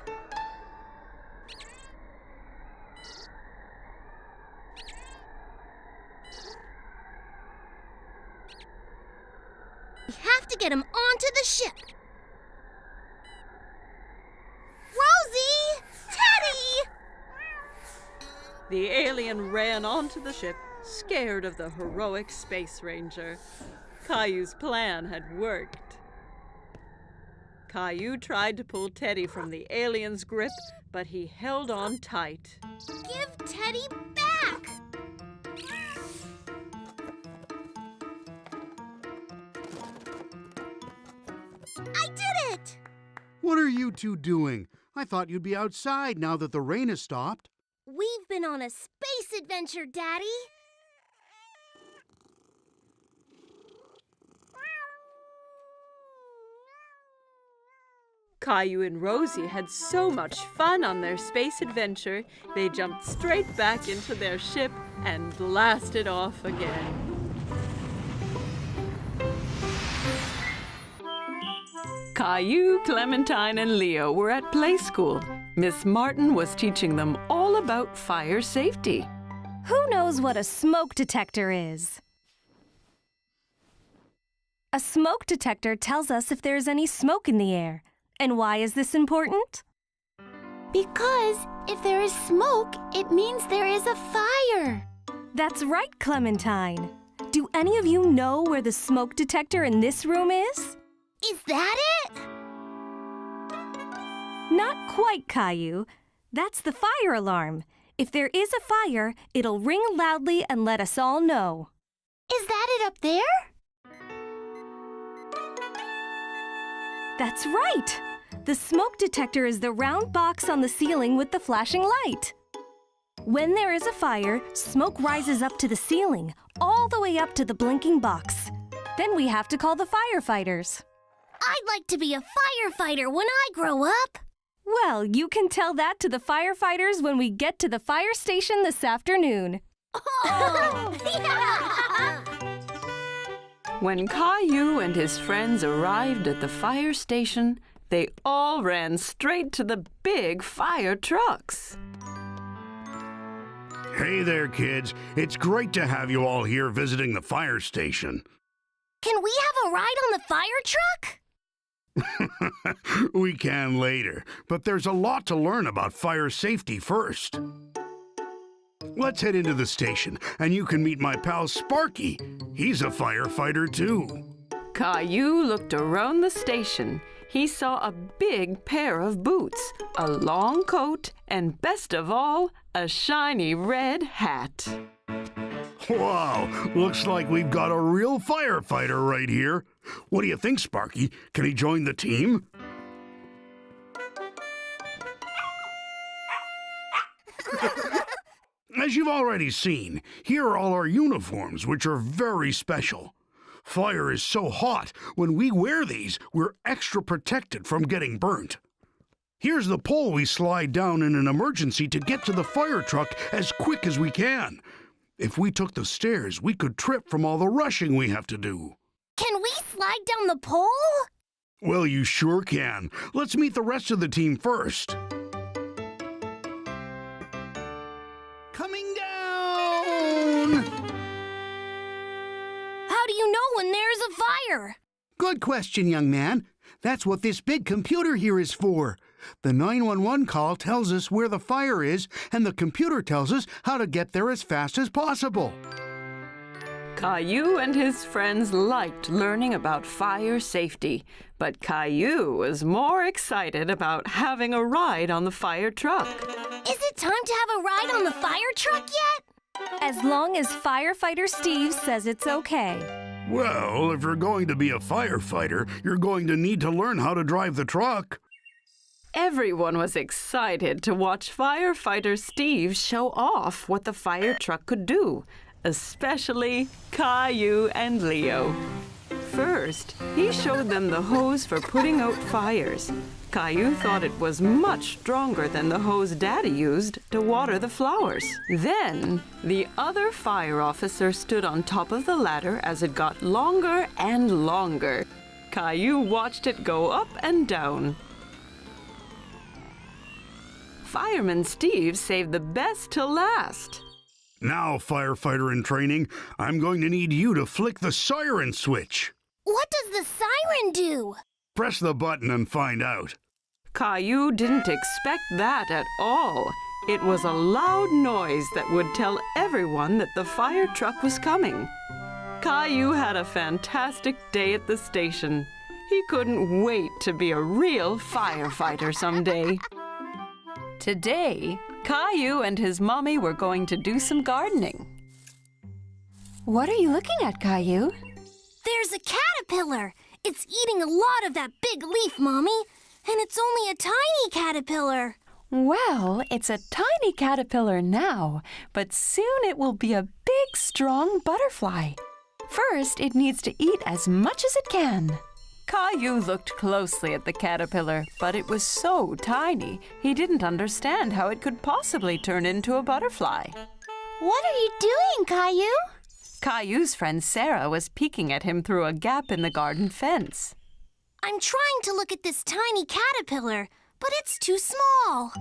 We have to get him onto the ship. Rosie! Teddy! The alien ran onto the ship, scared of the heroic space ranger. Caillou's plan had worked. Caillou tried to pull Teddy from the alien's grip, but he held on tight. Give Teddy back! I did it! What are you two doing? I thought you'd be outside now that the rain has stopped. We've been on a space adventure, Daddy. Caillou and Rosie had so much fun on their space adventure, they jumped straight back into their ship and blasted off again. Caillou, Clementine, and Leo were at playschool. Miss Martin was teaching them all about fire safety. Who knows what a smoke detector is? A smoke detector tells us if there's any smoke in the air. And why is this important? Because if there is smoke, it means there is a fire. That's right, Clementine. Do any of you know where the smoke detector in this room is? Is that it? Not quite, Caillou. That's the fire alarm. If there is a fire, it'll ring loudly and let us all know. Is that it up there? That's right! The smoke detector is the round box on the ceiling with the flashing light. When there is a fire, smoke rises up to the ceiling, all the way up to the blinking box. Then we have to call the firefighters. I'd like to be a firefighter when I grow up. Well, you can tell that to the firefighters when we get to the fire station this afternoon. Oh! Yeah! When Caillou and his friends arrived at the fire station, they all ran straight to the big fire trucks. Hey there, kids. It's great to have you all here visiting the fire station. Can we have a ride on the fire truck? We can later, but there's a lot to learn about fire safety first. Let's head into the station, and you can meet my pal Sparky. He's a firefighter, too. Caillou looked around the station. He saw a big pair of boots, a long coat, and best of all, a shiny red hat. Wow, looks like we've got a real firefighter right here. What do you think, Sparky? Can he join the team? As you've already seen, here are all our uniforms, which are very special. Fire is so hot, when we wear these, we're extra protected from getting burnt. Here's the pole we slide down in an emergency to get to the fire truck as quick as we can. If we took the stairs, we could trip from all the rushing we have to do. Can we slide down the pole? Well, you sure can. Let's meet the rest of the team first. Coming down! How do you know when there's a fire? Good question, young man. That's what this big computer here is for. The 911 call tells us where the fire is, and the computer tells us how to get there as fast as possible. Caillou and his friends liked learning about fire safety, but Caillou was more excited about having a ride on the fire truck. Is it time to have a ride on the fire truck yet? As long as Firefighter Steve says it's okay. Well, if you're going to be a firefighter, you're going to need to learn how to drive the truck. Everyone was excited to watch Firefighter Steve show off what the fire truck could do, especially Caillou and Leo. First, he showed them the hose for putting out fires. Caillou thought it was much stronger than the hose Daddy used to water the flowers. Then, the other fire officer stood on top of the ladder as it got longer and longer. Caillou watched it go up and down. Fireman Steve saved the best till last. Now, firefighter in training, I'm going to need you to flick the siren switch. What does the siren do? Press the button and find out. Caillou didn't expect that at all. It was a loud noise that would tell everyone that the fire truck was coming. Caillou had a fantastic day at the station. He couldn't wait to be a real firefighter someday. Today, Caillou and his mommy were going to do some gardening. What are you looking at, Caillou? There's a caterpillar. It's eating a lot of that big leaf, Mommy. And it's only a tiny caterpillar. Well, it's a tiny caterpillar now, but soon it will be a big, strong butterfly. First, it needs to eat as much as it can. Caillou looked closely at the caterpillar, but it was so tiny, he didn't understand how it could possibly turn into a butterfly. What are you doing, Caillou? Caillou's friend Sarah was peeking at him through a gap in the garden fence. I'm trying to look at this tiny caterpillar, but it's too small.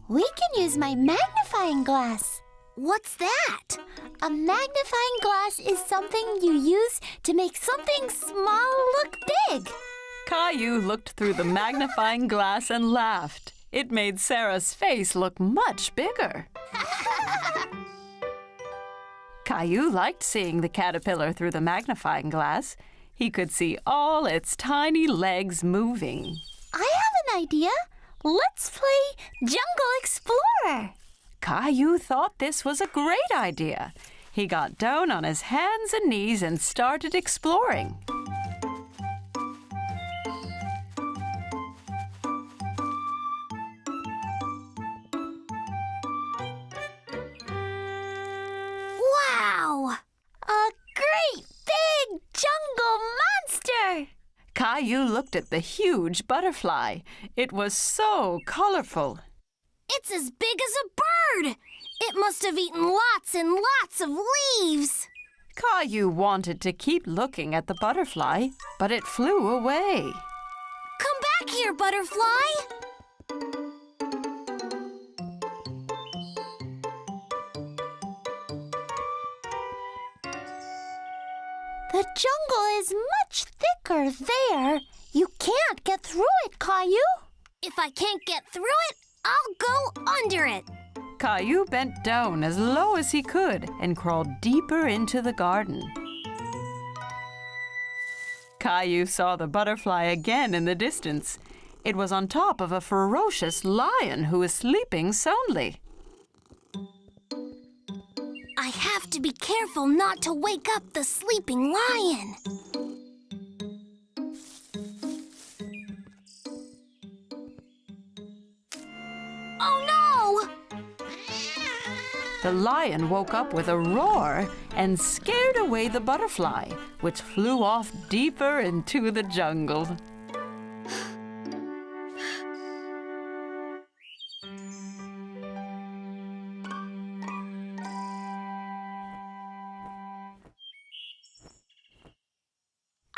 We can use my magnifying glass. What's that? A magnifying glass is something you use to make something small look big. Caillou looked through the magnifying glass and laughed. It made Sarah's face look much bigger. Caillou liked seeing the caterpillar through the magnifying glass. He could see all its tiny legs moving. I have an idea. Let's play Jungle Explorer. Caillou thought this was a great idea. He got down on his hands and knees and started exploring. Wow! A great big jungle monster! Caillou looked at the huge butterfly. It was so colorful. It's as big as a bird! It must have eaten lots and lots of leaves! Caillou wanted to keep looking at the butterfly, but it flew away. Come back here, butterfly! The jungle is much thicker there. You can't get through it, Caillou. If I can't get through it, I'll go under it. Caillou bent down as low as he could and crawled deeper into the garden. Caillou saw the butterfly again in the distance. It was on top of a ferocious lion who was sleeping soundly. I have to be careful not to wake up the sleeping lion. Oh no! The lion woke up with a roar and scared away the butterfly, which flew off deeper into the jungle.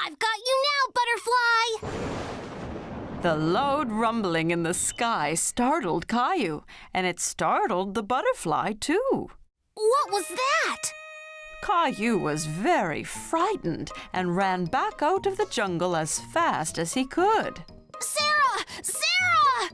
I've got you now, butterfly! The loud rumbling in the sky startled Caillou, and it startled the butterfly too. What was that? Caillou was very frightened and ran back out of the jungle as fast as he could. Sarah! Sarah!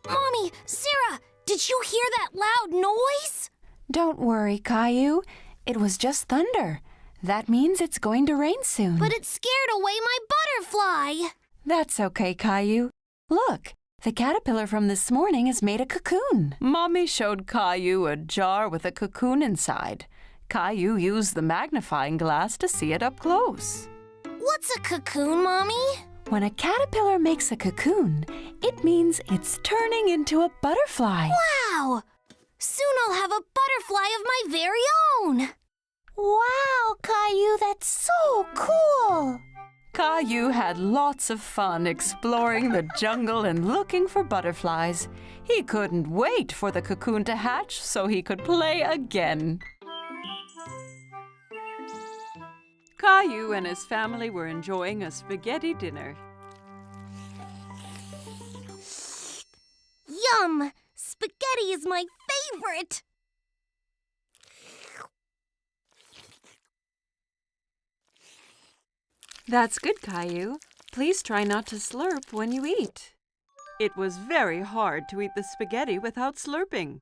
Mommy, Sarah, did you hear that loud noise? Don't worry, Caillou. It was just thunder. That means it's going to rain soon. But it scared away my butterfly. That's okay, Caillou. Look, the caterpillar from this morning has made a cocoon. Mommy showed Caillou a jar with a cocoon inside. Caillou used the magnifying glass to see it up close. What's a cocoon, Mommy? When a caterpillar makes a cocoon, it means it's turning into a butterfly. Wow! Soon I'll have a butterfly of my very own. Wow, Caillou, that's so cool! Caillou had lots of fun exploring the jungle and looking for butterflies. He couldn't wait for the cocoon to hatch so he could play again. Caillou and his family were enjoying a spaghetti dinner. Yum! Spaghetti is my favorite! That's good, Caillou. Please try not to slurp when you eat. It was very hard to eat the spaghetti without slurping.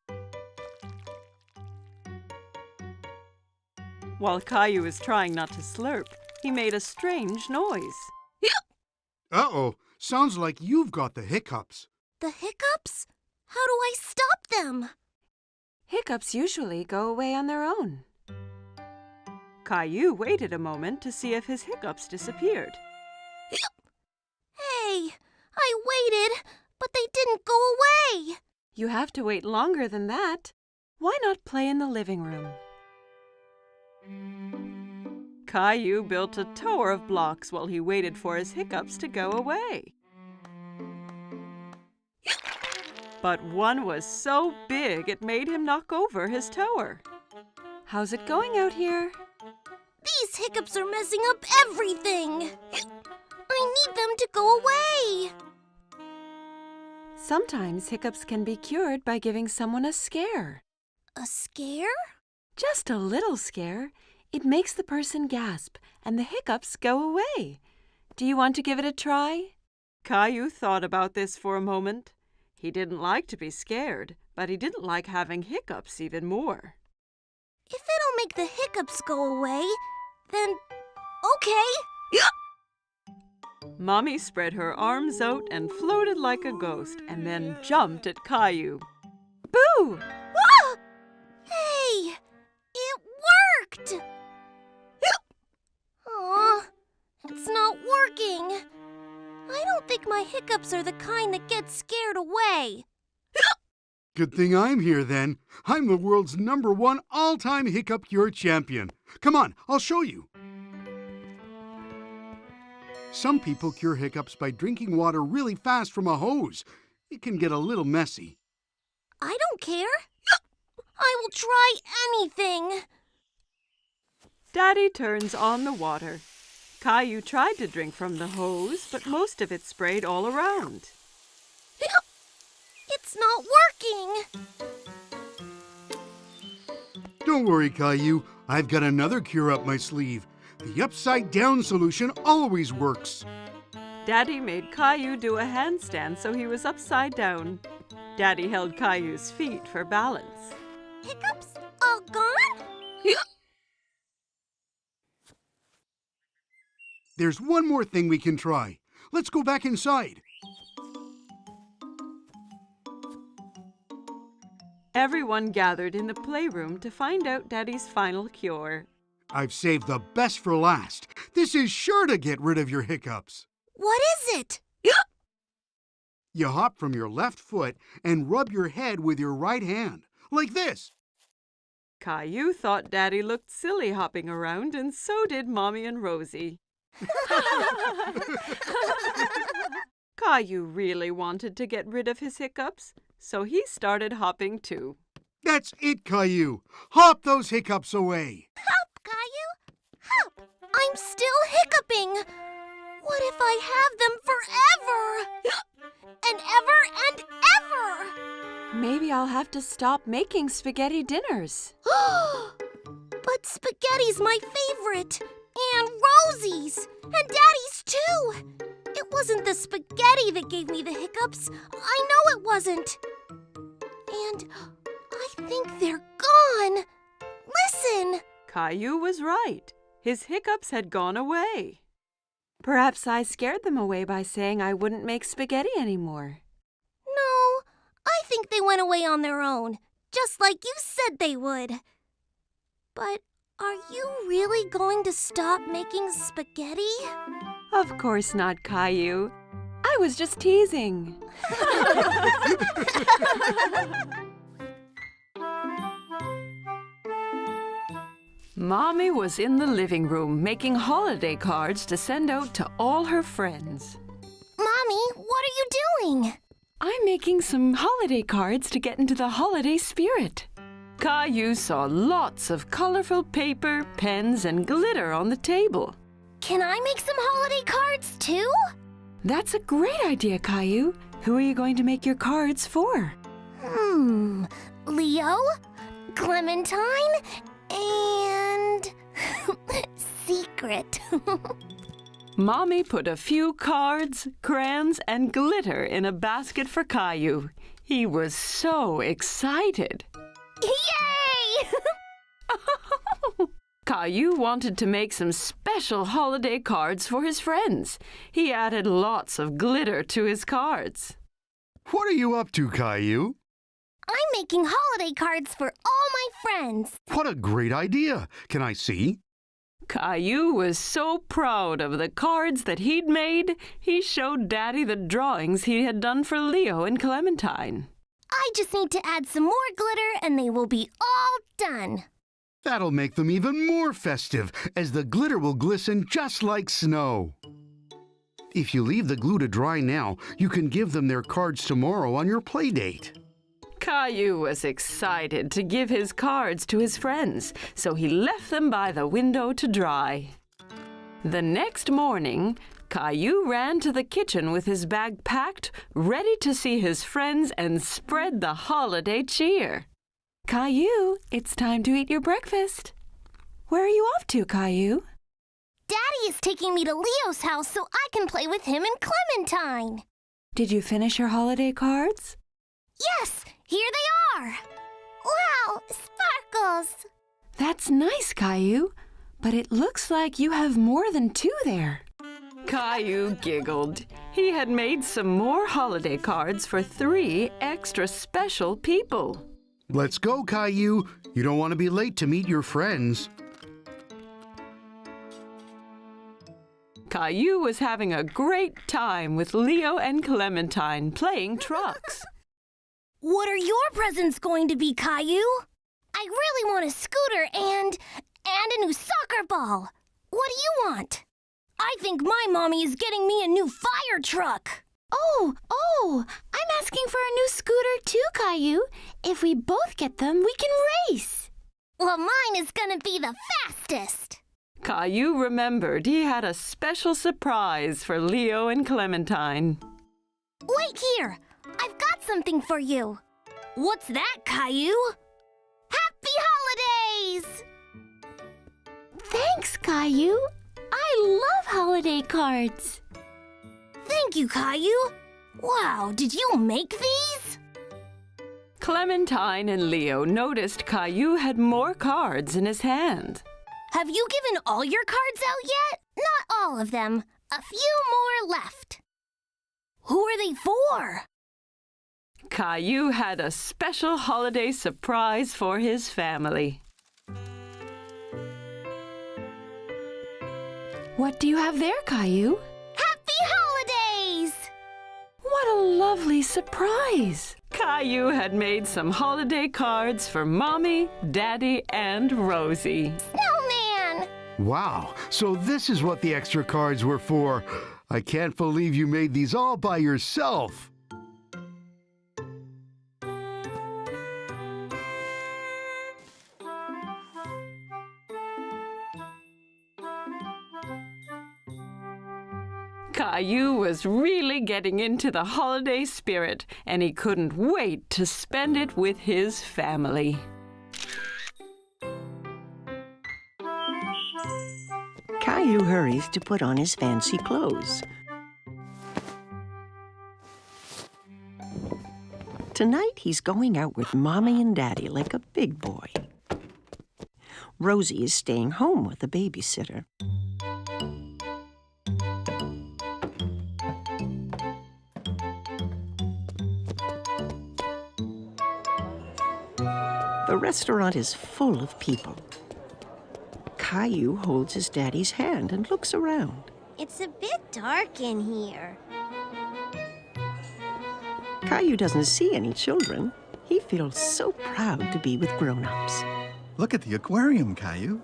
While Caillou was trying not to slurp, he made a strange noise. Uh-oh, sounds like you've got the hiccups. The hiccups? How do I stop them? Hiccups usually go away on their own. Caillou waited a moment to see if his hiccups disappeared. Hey, I waited, but they didn't go away. You have to wait longer than that. Why not play in the living room? Caillou built a tower of blocks while he waited for his hiccups to go away. But one was so big it made him knock over his tower. How's it going out here? These hiccups are messing up everything. I need them to go away. Sometimes hiccups can be cured by giving someone a scare. A scare? Just a little scare. It makes the person gasp and the hiccups go away. Do you want to give it a try? Caillou thought about this for a moment. He didn't like to be scared, but he didn't like having hiccups even more. If it'll make the hiccups go away, then okay. Mommy spread her arms out and floated like a ghost and then jumped at Caillou. Boo! Ah! Hey, it worked! Aw, it's not working. I don't think my hiccups are the kind that get scared away. Good thing I'm here then. I'm the world's #1 all-time hiccup cure champion. Come on, I'll show you. Some people cure hiccups by drinking water really fast from a hose. It can get a little messy. I don't care. I will try anything. Daddy turns on the water. Caillou tried to drink from the hose, but most of it sprayed all around. It's not working. Don't worry, Caillou. I've got another cure up my sleeve. The upside-down solution always works. Daddy made Caillou do a handstand so he was upside down. Daddy held Caillou's feet for balance. Hiccups all gone? There's one more thing we can try. Let's go back inside. Everyone gathered in the playroom to find out Daddy's final cure. I've saved the best for last. This is sure to get rid of your hiccups. What is it? You hop from your left foot and rub your head with your right hand, like this. Caillou thought Daddy looked silly hopping around, and so did Mommy and Rosie. Caillou really wanted to get rid of his hiccups, so he started hopping too. That's it, Caillou. Hop those hiccups away. Hop, Caillou. Hop. I'm still hiccuping. What if I have them forever? And ever. Maybe I'll have to stop making spaghetti dinners. But spaghetti's my favorite. And Rosie's. And Daddy's too. It wasn't the spaghetti that gave me the hiccups. I know it wasn't. And I think they're gone. Listen. Caillou was right. His hiccups had gone away. Perhaps I scared them away by saying I wouldn't make spaghetti anymore. No, I think they went away on their own, just like you said they would. But are you really going to stop making spaghetti? Of course not, Caillou. I was just teasing. Mommy was in the living room making holiday cards to send out to all her friends. Mommy, what are you doing? I'm making some holiday cards to get into the holiday spirit. Caillou saw lots of colorful paper, pens, and glitter on the table. Can I make some holiday cards too? That's a great idea, Caillou. Who are you going to make your cards for? Leo, Clementine, and... Secret. Mommy put a few cards, crayons, and glitter in a basket for Caillou. He was so excited. Yay! Caillou wanted to make some special holiday cards for his friends. He added lots of glitter to his cards. What are you up to, Caillou? I'm making holiday cards for all my friends. What a great idea. Can I see? Caillou was so proud of the cards that he'd made, he showed Daddy the drawings he had done for Leo and Clementine. I just need to add some more glitter and they will be all done. That'll make them even more festive, as the glitter will glisten just like snow. If you leave the glue to dry now, you can give them their cards tomorrow on your play date. Caillou was excited to give his cards to his friends, so he left them by the window to dry. The next morning, Caillou ran to the kitchen with his bag packed, ready to see his friends and spread the holiday cheer. Caillou, it's time to eat your breakfast. Where are you off to, Caillou? Daddy is taking me to Leo's house so I can play with him and Clementine. Did you finish your holiday cards? Yes, here they are. Wow, sparkles. That's nice, Caillou, but it looks like you have more than 2 there. Caillou giggled. He had made some more holiday cards for 3 extra special people. Let's go, Caillou. You don't want to be late to meet your friends. Caillou was having a great time with Leo and Clementine playing trucks. What are your presents going to be, Caillou? I really want a scooter and a new soccer ball. What do you want? I think my mommy is getting me a new fire truck. Oh, I'm asking for a new scooter too, Caillou. If we both get them, we can race. Well, mine is gonna be the fastest. Caillou remembered he had a special surprise for Leo and Clementine. Wait here. I've got something for you. What's that, Caillou? Happy holidays! Thanks, Caillou. I love holiday cards. Thank you, Caillou. Wow, did you make these? Clementine and Leo noticed Caillou had more cards in his hand. Have you given all your cards out yet? Not all of them. A few more left. Who are they for? Caillou had a special holiday surprise for his family. What do you have there, Caillou? Happy holidays! What a lovely surprise! Caillou had made some holiday cards for Mommy, Daddy, and Rosie. Snowman! Wow, so this is what the extra cards were for. I can't believe you made these all by yourself. Caillou was really getting into the holiday spirit, and he couldn't wait to spend it with his family. Caillou hurries to put on his fancy clothes. Tonight he's going out with Mommy and Daddy like a big boy. Rosie is staying home with a babysitter. The restaurant is full of people. Caillou holds his daddy's hand and looks around. It's a bit dark in here. Caillou doesn't see any children. He feels so proud to be with grown-ups. Look at the aquarium, Caillou.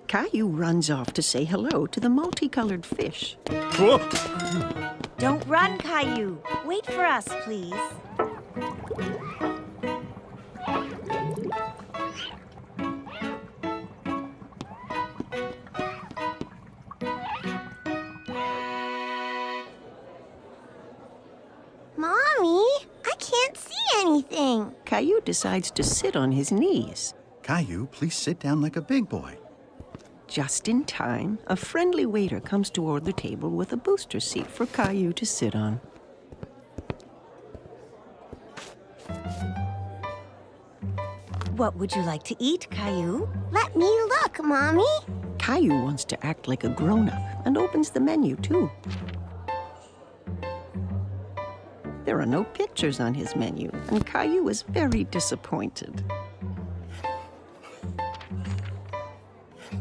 Caillou runs off to say hello to the multicolored fish. Whoa. Don't run, Caillou. Wait for us, please. Mommy, I can't see anything. Caillou decides to sit on his knees. Caillou, please sit down like a big boy. Just in time, a friendly waiter comes toward the table with a booster seat for Caillou to sit on. What would you like to eat, Caillou? Let me look, Mommy. Caillou wants to act like a grown-up and opens the menu, too. There are no pictures on his menu, and Caillou is very disappointed.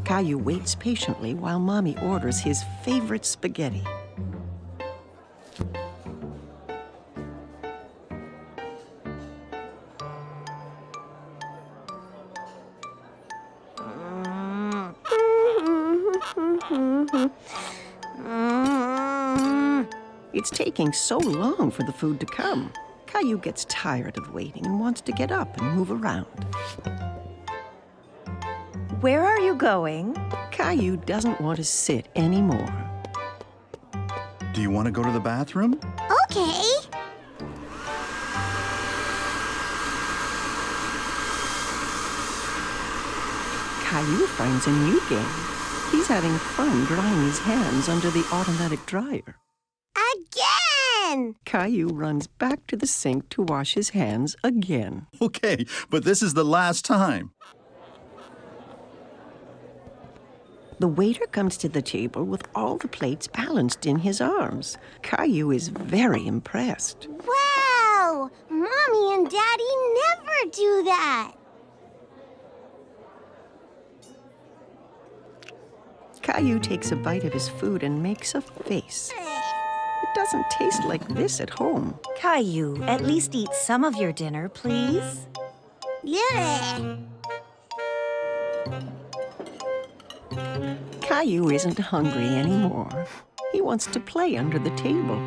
Caillou waits patiently while Mommy orders his favorite spaghetti. It's taking so long for the food to come. Caillou gets tired of waiting and wants to get up and move around. Where are you going? Caillou doesn't want to sit anymore. Do you want to go to the bathroom? Okay. Caillou finds a new game. He's having fun drying his hands under the automatic dryer. Again! Caillou runs back to the sink to wash his hands again. Okay, but this is the last time. The waiter comes to the table with all the plates balanced in his arms. Caillou is very impressed. Wow! Mommy and Daddy never do that. Caillou takes a bite of his food and makes a face. It doesn't taste like this at home. Caillou, at least eat some of your dinner, please. Yeah. Caillou isn't hungry anymore. He wants to play under the table.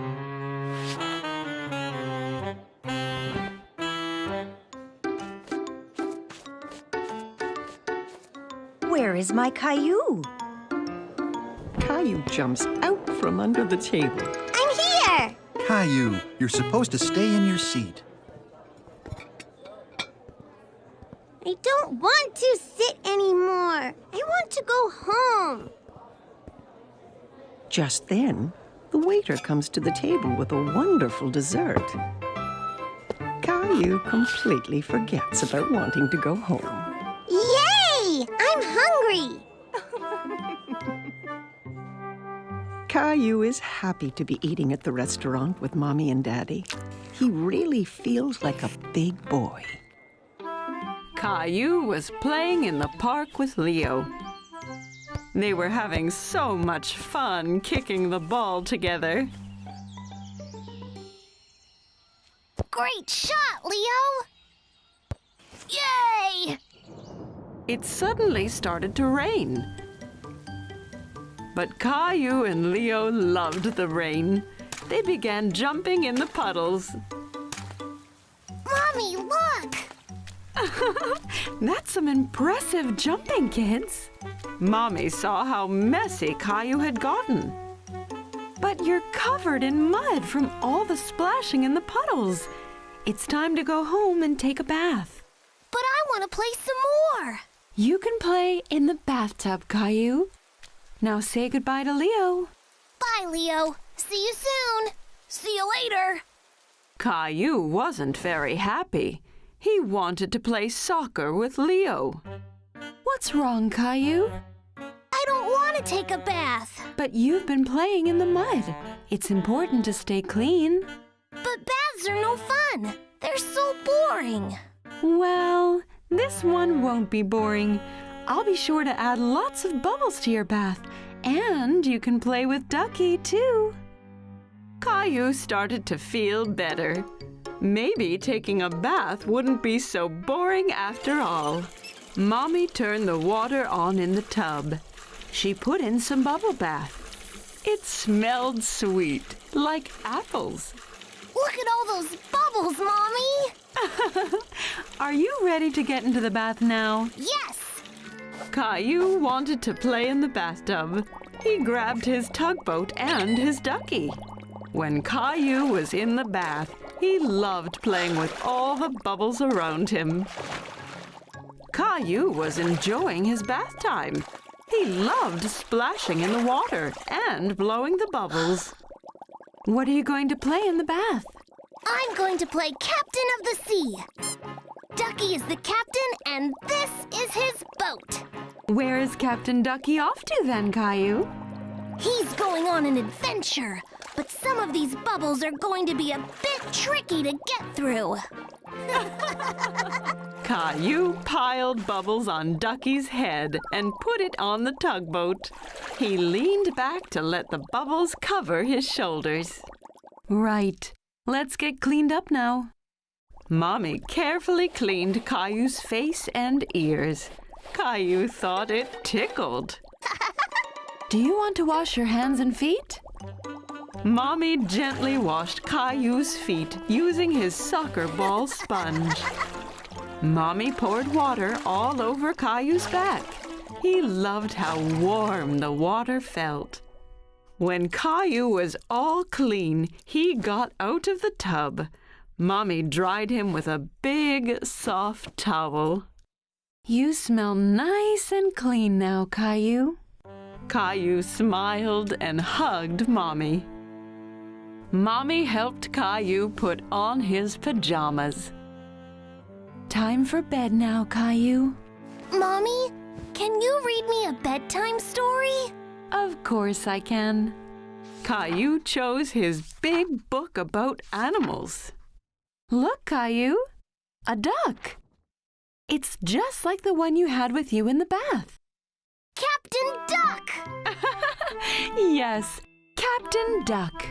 Where is my Caillou? Caillou jumps out from under the table. I'm here! Caillou, you're supposed to stay in your seat. I don't want to sit anymore. I want to go home. Just then, the waiter comes to the table with a wonderful dessert. Caillou completely forgets about wanting to go home. Yay! I'm hungry. Caillou is happy to be eating at the restaurant with Mommy and Daddy. He really feels like a big boy. Caillou was playing in the park with Leo. They were having so much fun kicking the ball together. Great shot, Leo! Yay! It suddenly started to rain. But Caillou and Leo loved the rain. They began jumping in the puddles. Mommy, look! That's some impressive jumping, kids. Mommy saw how messy Caillou had gotten. But you're covered in mud from all the splashing in the puddles. It's time to go home and take a bath. But I want to play some more. You can play in the bathtub, Caillou. Now say goodbye to Leo. Bye, Leo. See you soon. See you later. Caillou wasn't very happy. He wanted to play soccer with Leo. What's wrong, Caillou? I don't want to take a bath. But you've been playing in the mud. It's important to stay clean. But baths are no fun. They're so boring. Well, this one won't be boring. I'll be sure to add lots of bubbles to your bath. And you can play with Ducky, too. Caillou started to feel better. Maybe taking a bath wouldn't be so boring after all. Mommy turned the water on in the tub. She put in some bubble bath. It smelled sweet, like apples. Look at all those bubbles, Mommy! Are you ready to get into the bath now? Yes! Caillou wanted to play in the bathtub. He grabbed his tugboat and his ducky. When Caillou was in the bath, he loved playing with all the bubbles around him. Caillou was enjoying his bath time. He loved splashing in the water and blowing the bubbles. What are you going to play in the bath? I'm going to play Captain of the Sea. Ducky is the captain, and this is his boat. Where is Captain Ducky off to then, Caillou? He's going on an adventure, but some of these bubbles are going to be a bit tricky to get through. Caillou piled bubbles on Ducky's head and put it on the tugboat. He leaned back to let the bubbles cover his shoulders. Right, let's get cleaned up now. Mommy carefully cleaned Caillou's face and ears. Caillou thought it tickled. Do you want to wash your hands and feet? Mommy gently washed Caillou's feet using his soccer ball sponge. Mommy poured water all over Caillou's back. He loved how warm the water felt. When Caillou was all clean, he got out of the tub. Mommy dried him with a big, soft towel. You smell nice and clean now, Caillou. Caillou smiled and hugged Mommy. Mommy helped Caillou put on his pajamas. Time for bed now, Caillou. Mommy, can you read me a bedtime story? Of course I can. Caillou chose his big book about animals. Look, Caillou, a duck. It's just like the one you had with you in the bath. Captain Duck! Yes, Captain Duck.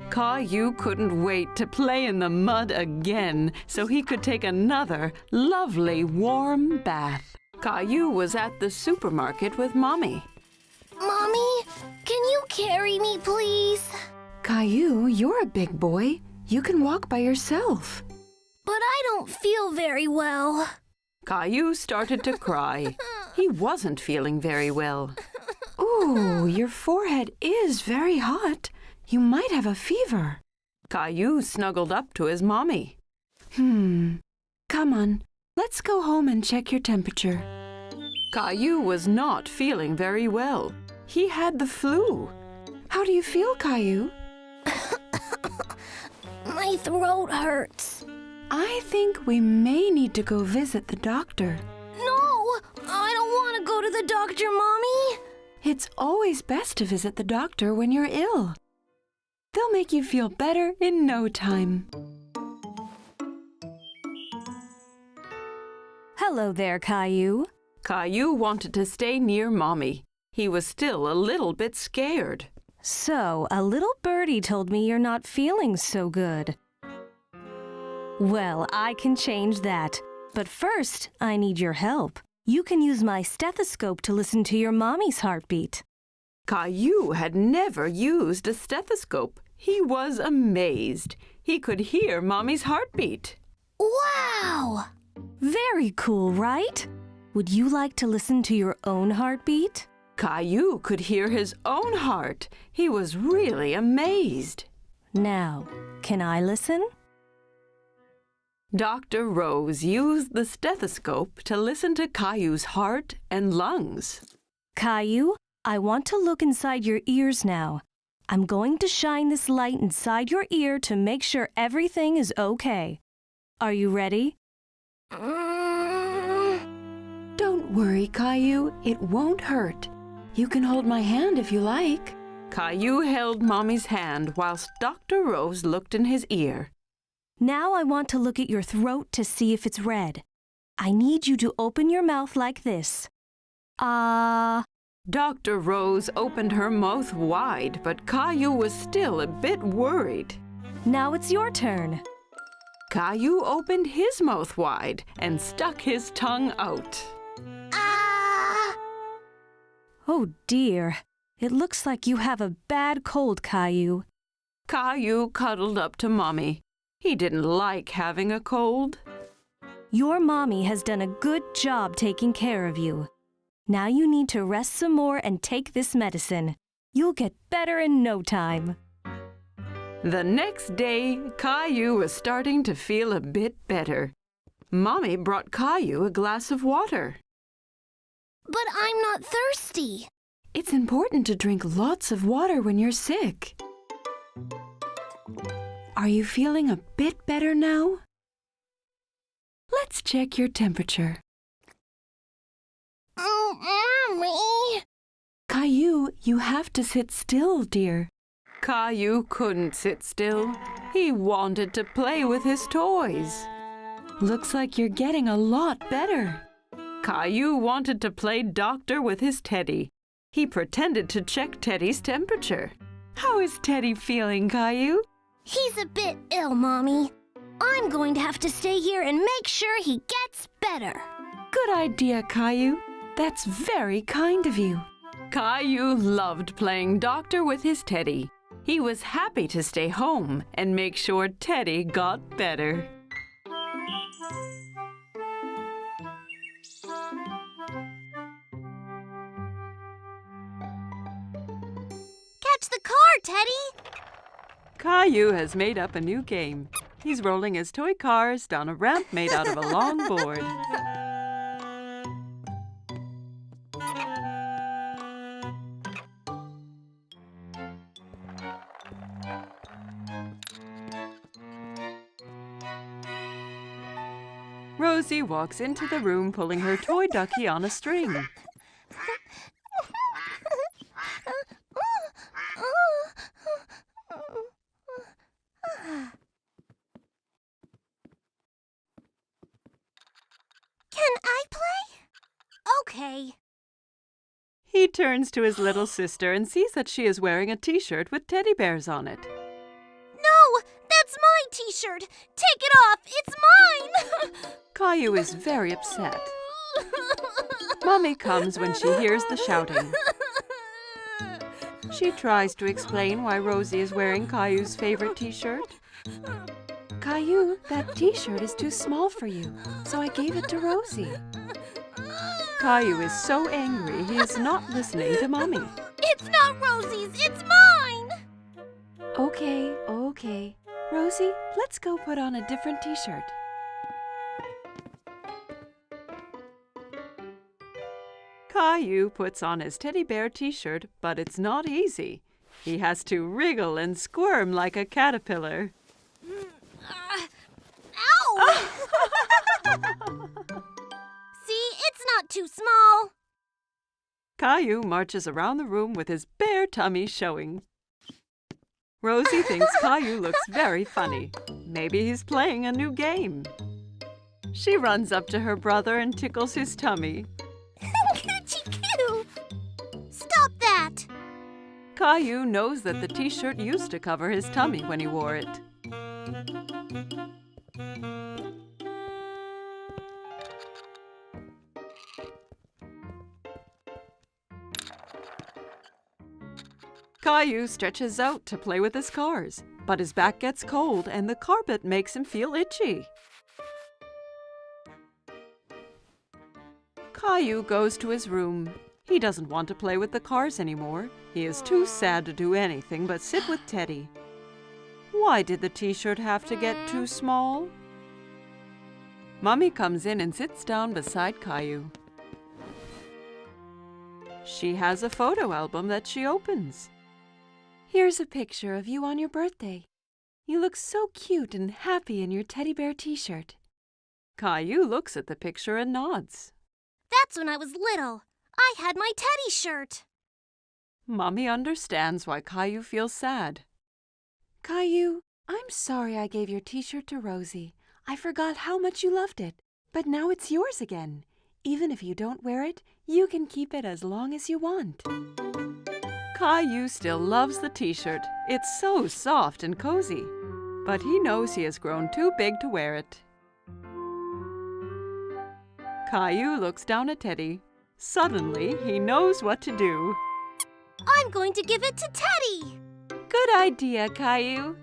Caillou couldn't wait to play in the mud again so he could take another lovely warm bath. Caillou was at the supermarket with Mommy. Mommy, can you carry me, please? Caillou, you're a big boy. You can walk by yourself. But I don't feel very well. Caillou started to cry. He wasn't feeling very well. Ooh, your forehead is very hot. You might have a fever. Caillou snuggled up to his mommy. Come on, let's go home and check your temperature. Caillou was not feeling very well. He had the flu. How do you feel, Caillou? My throat hurts. I think we may need to go visit the doctor. No, I don't want to go to the doctor, Mommy. It's always best to visit the doctor when you're ill. They'll make you feel better in no time. Hello there, Caillou. Caillou wanted to stay near Mommy. He was still a little bit scared. So, a little birdie told me you're not feeling so good. Well, I can change that. But first, I need your help. You can use my stethoscope to listen to your mommy's heartbeat. Caillou had never used a stethoscope. He was amazed. He could hear Mommy's heartbeat. Wow! Very cool, right? Would you like to listen to your own heartbeat? Caillou could hear his own heart. He was really amazed. Now, can I listen? Dr. Rose used the stethoscope to listen to Caillou's heart and lungs. Caillou, I want to look inside your ears now. I'm going to shine this light inside your ear to make sure everything is okay. Are you ready? Don't worry, Caillou. It won't hurt. You can hold my hand if you like. Caillou held Mommy's hand whilst Dr. Rose looked in his ear. Now I want to look at your throat to see if it's red. I need you to open your mouth like this. Dr. Rose opened her mouth wide, but Caillou was still a bit worried. Now it's your turn. Caillou opened his mouth wide and stuck his tongue out. Oh dear. It looks like you have a bad cold, Caillou. Caillou cuddled up to Mommy. He didn't like having a cold. Your mommy has done a good job taking care of you. Now you need to rest some more and take this medicine. You'll get better in no time. The next day, Caillou was starting to feel a bit better. Mommy brought Caillou a glass of water. But I'm not thirsty. It's important to drink lots of water when you're sick. Are you feeling a bit better now? Let's check your temperature. Mommy! Caillou, you have to sit still, dear. Caillou couldn't sit still. He wanted to play with his toys. Looks like you're getting a lot better. Caillou wanted to play doctor with his Teddy. He pretended to check Teddy's temperature. How is Teddy feeling, Caillou? He's a bit ill, Mommy. I'm going to have to stay here and make sure he gets better. Good idea, Caillou. That's very kind of you. Caillou loved playing doctor with his Teddy. He was happy to stay home and make sure Teddy got better. Catch the car, Teddy! Caillou has made up a new game. He's rolling his toy cars down a ramp made out of a long board. Rosie walks into the room pulling her toy ducky on a string. Can I play? Okay. He turns to his little sister and sees that she is wearing a t-shirt with teddy bears on it. No! That's my t-shirt! Take it off! It's mine! Caillou is very upset. Mommy comes when she hears the shouting. She tries to explain why Rosie is wearing Caillou's favorite t-shirt. Caillou, that t-shirt is too small for you, so I gave it to Rosie. Caillou is so angry he is not listening to Mommy. It's not Rosie's, it's mine! Okay. Rosie, let's go put on a different t-shirt. Caillou puts on his teddy bear t-shirt, but it's not easy. He has to wriggle and squirm like a caterpillar. Ow! See, it's not too small. Caillou marches around the room with his bare tummy showing. Rosie thinks Caillou looks very funny. Maybe he's playing a new game. She runs up to her brother and tickles his tummy. Coochie-coo! Stop that! Caillou knows that the t-shirt used to cover his tummy when he wore it. Caillou stretches out to play with his cars, but his back gets cold and the carpet makes him feel itchy. Caillou goes to his room. He doesn't want to play with the cars anymore. He is too sad to do anything but sit with Teddy. Why did the t-shirt have to get too small? Mommy comes in and sits down beside Caillou. She has a photo album that she opens. Here's a picture of you on your birthday. You look so cute and happy in your teddy bear t-shirt. Caillou looks at the picture and nods. That's when I was little. I had my teddy shirt. Mommy understands why Caillou feels sad. Caillou, I'm sorry I gave your t-shirt to Rosie. I forgot how much you loved it. But now it's yours again. Even if you don't wear it, you can keep it as long as you want. Caillou still loves the t-shirt. It's so soft and cozy. But he knows he has grown too big to wear it. Caillou looks down at Teddy. Suddenly, he knows what to do. I'm going to give it to Teddy. Good idea, Caillou.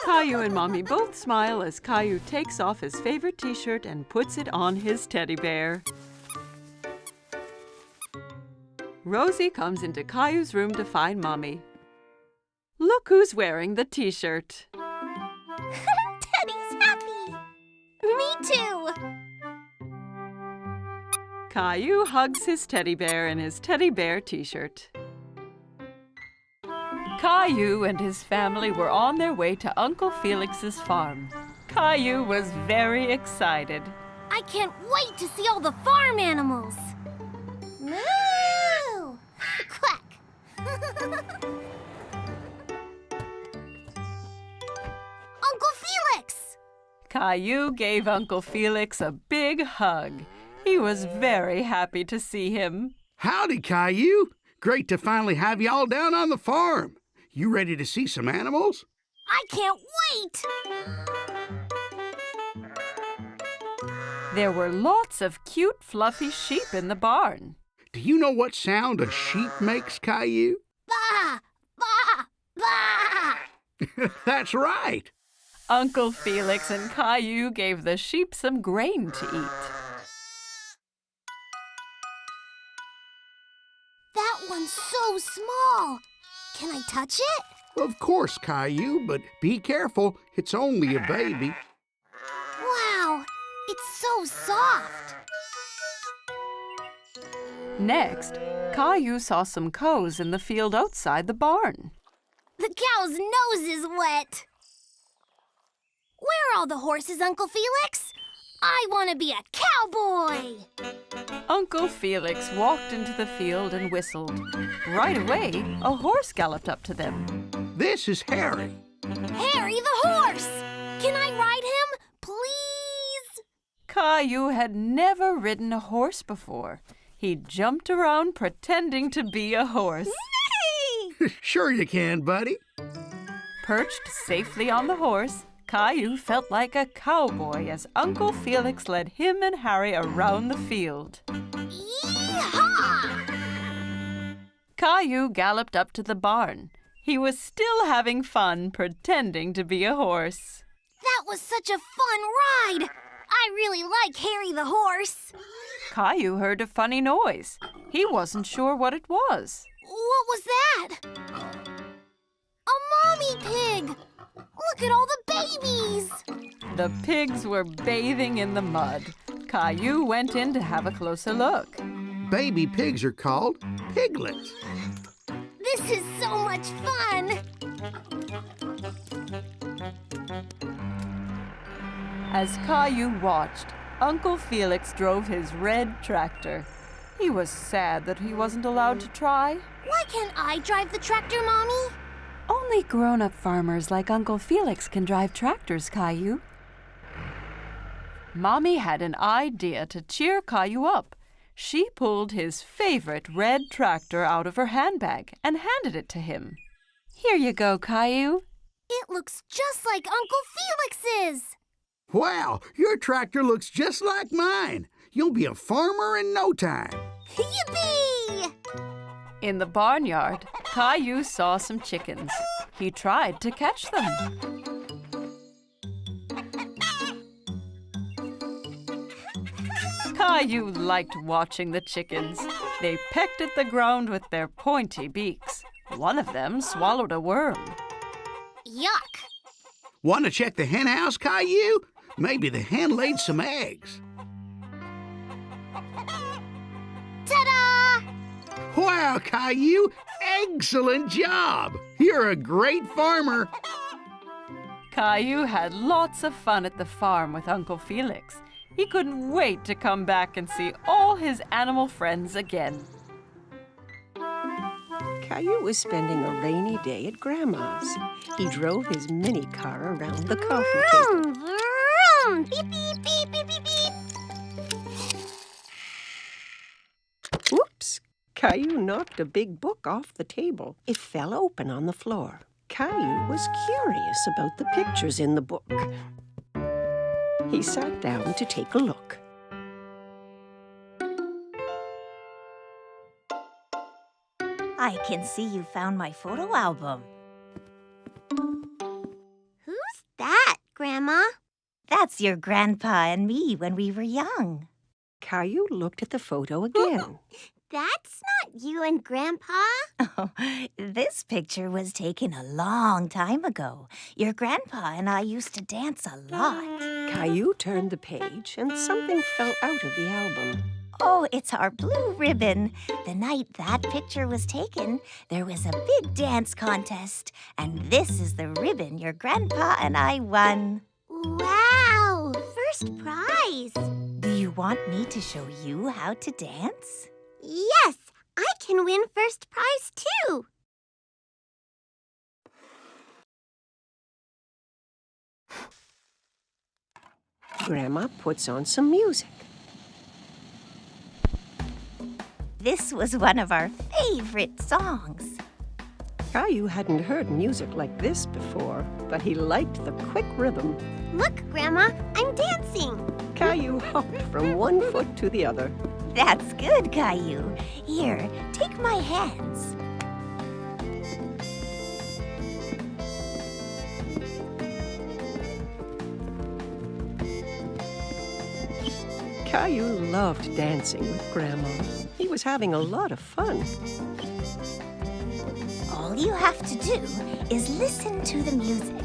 Caillou and Mommy both smile as Caillou takes off his favorite t-shirt and puts it on his teddy bear. Rosie comes into Caillou's room to find Mommy. Look who's wearing the t-shirt. Teddy's happy. Me too. Caillou hugs his teddy bear in his teddy bear t-shirt. Caillou and his family were on their way to Uncle Felix's farm. Caillou was very excited. I can't wait to see all the farm animals. Moo! Quack. Uncle Felix! Caillou gave Uncle Felix a big hug. He was very happy to see him. Howdy, Caillou. Great to finally have you all down on the farm. You ready to see some animals? I can't wait! There were lots of cute, fluffy sheep in the barn. Do you know what sound a sheep makes, Caillou? Bah! Bah! Bah! That's right. Uncle Felix and Caillou gave the sheep some grain to eat. That one's so small. Can I touch it? Of course, Caillou, but be careful. It's only a baby. Wow, it's so soft. Next, Caillou saw some cows in the field outside the barn. The cow's nose is wet. Where are all the horses, Uncle Felix? I want to be a cowboy. Uncle Felix walked into the field and whistled. Right away, a horse galloped up to them. This is Harry. Harry the horse! Can I ride him, please? Caillou had never ridden a horse before. He jumped around pretending to be a horse. Sure you can, buddy. Perched safely on the horse, Caillou felt like a cowboy as Uncle Felix led him and Harry around the field. Yee-haw! Caillou galloped up to the barn. He was still having fun pretending to be a horse. That was such a fun ride! I really like Harry the horse. Caillou heard a funny noise. He wasn't sure what it was. What was that? A mommy pig! Look at all the babies! The pigs were bathing in the mud. Caillou went in to have a closer look. Baby pigs are called piglets. This is so much fun! As Caillou watched, Uncle Felix drove his red tractor. He was sad that he wasn't allowed to try. Why can't I drive the tractor, Mommy? Only grown-up farmers like Uncle Felix can drive tractors, Caillou. Mommy had an idea to cheer Caillou up. She pulled his favorite red tractor out of her handbag and handed it to him. Here you go, Caillou. It looks just like Uncle Felix's. Wow, your tractor looks just like mine. You'll be a farmer in no time. Yippee! In the barnyard, Caillou saw some chickens. He tried to catch them. Caillou liked watching the chickens. They pecked at the ground with their pointy beaks. One of them swallowed a worm. Yuck! Want to check the hen house, Caillou? Maybe the hen laid some eggs. Ta-da! Wow, Caillou! Excellent job! You're a great farmer. Caillou had lots of fun at the farm with Uncle Felix. He couldn't wait to come back and see all his animal friends again. Caillou was spending a rainy day at Grandma's. He drove his mini car around the coffee table. Vroom, vroom. Beep, beep, beep, beep, beep, beep. Whoops! Caillou knocked a big book off the table. It fell open on the floor. Caillou was curious about the pictures in the book. He sat down to take a look. I can see you found my photo album. Who's that, Grandma? That's your grandpa and me when we were young. Caillou looked at the photo again. That's not you and Grandpa. Oh, this picture was taken a long time ago. Your grandpa and I used to dance a lot. Caillou turned the page and something fell out of the album. Oh, it's our blue ribbon. The night that picture was taken, there was a big dance contest. And this is the ribbon your grandpa and I won. Wow! First prize! Do you want me to show you how to dance? Yes! I can win first prize, too! Grandma puts on some music. This was one of our favorite songs. Caillou hadn't heard music like this before, but he liked the quick rhythm. Look, Grandma, I'm dancing! Caillou hopped from one foot to the other. That's good, Caillou. Here, take my hands. Caillou loved dancing with Grandma. He was having a lot of fun. All you have to do is listen to the music.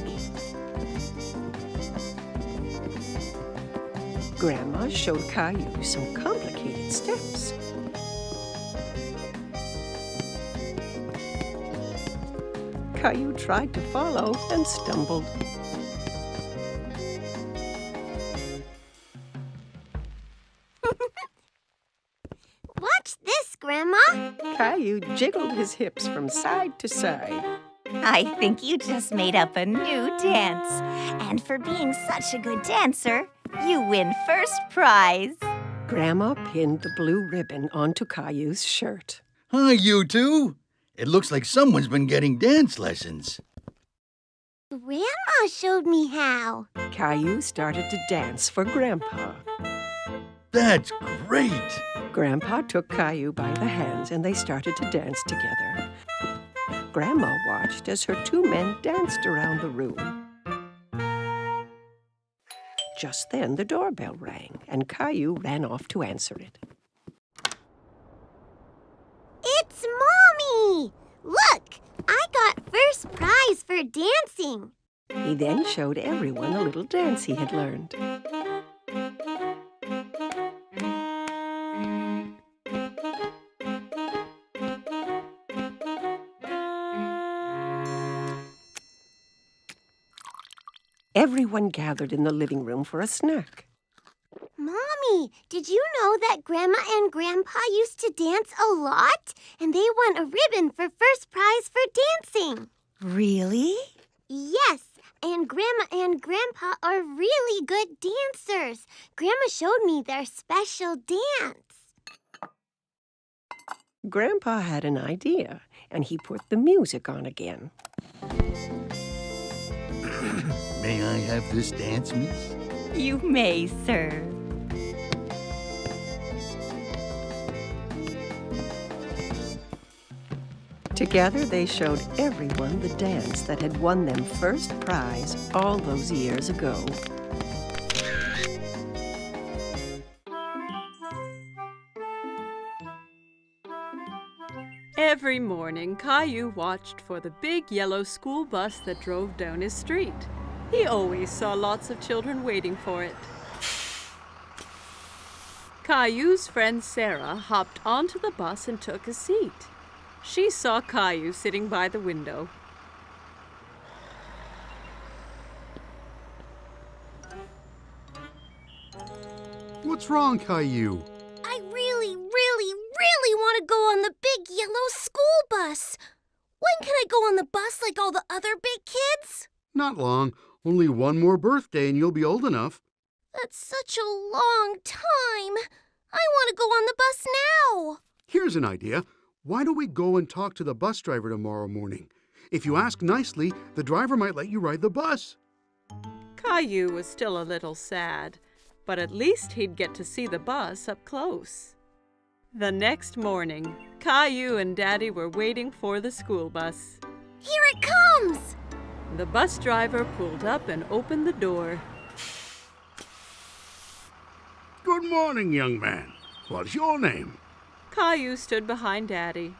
Grandma showed Caillou some complicated steps. Caillou tried to follow and stumbled. Watch this, Grandma! Caillou jiggled his hips from side to side. I think you just made up a new dance. And for being such a good dancer, you win first prize. Grandma pinned the blue ribbon onto Caillou's shirt. Hi, you two. It looks like someone's been getting dance lessons. Grandma showed me how. Caillou started to dance for Grandpa. That's great. Grandpa took Caillou by the hands and they started to dance together. Grandma watched as her two men danced around the room. Just then the doorbell rang and Caillou ran off to answer it. It's Mommy! Look, I got first prize for dancing. He then showed everyone a little dance he had learned. Everyone gathered in the living room for a snack. Mommy, did you know that Grandma and Grandpa used to dance a lot? And they won a ribbon for first prize for dancing. Really? Yes, and Grandma and Grandpa are really good dancers. Grandma showed me their special dance. Grandpa had an idea, and he put the music on again. May I have this dance, miss? You may, sir. Together they showed everyone the dance that had won them first prize all those years ago. Every morning, Caillou watched for the big yellow school bus that drove down his street. He always saw lots of children waiting for it. Caillou's friend Sarah hopped onto the bus and took a seat. She saw Caillou sitting by the window. What's wrong, Caillou? I really want to go on the big yellow school bus. When can I go on the bus like all the other big kids? Not long. Only one more birthday and you'll be old enough. That's such a long time. I want to go on the bus now. Here's an idea. Why don't we go and talk to the bus driver tomorrow morning? If you ask nicely, the driver might let you ride the bus. Caillou was still a little sad, but at least he'd get to see the bus up close. The next morning, Caillou and Daddy were waiting for the school bus. Here it comes! The bus driver pulled up and opened the door. Good morning, young man. What's your name? Caillou stood behind Daddy.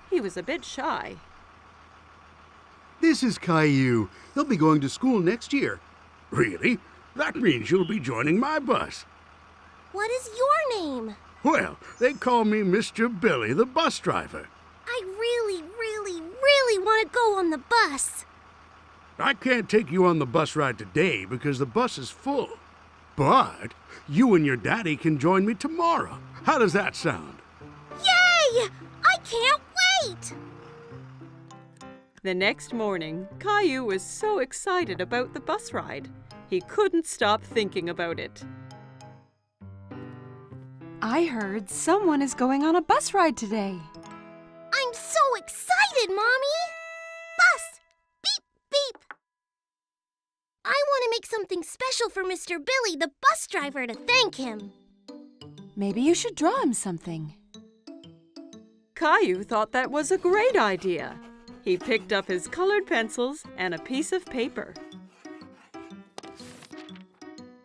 He was a bit shy. This is Caillou. He'll be going to school next year. Really? That means you'll be joining my bus. What is your name? Well, they call me Mr. Billy, the bus driver. I really want to go on the bus. I can't take you on the bus ride today because the bus is full. But you and your daddy can join me tomorrow. How does that sound? Yay! I can't wait! The next morning, Caillou was so excited about the bus ride. He couldn't stop thinking about it. I heard someone is going on a bus ride today. I'm so excited, Mommy! Bus! Beep, beep! I want to make something special for Mr. Billy, the bus driver, to thank him. Maybe you should draw him something. Caillou thought that was a great idea. He picked up his colored pencils and a piece of paper.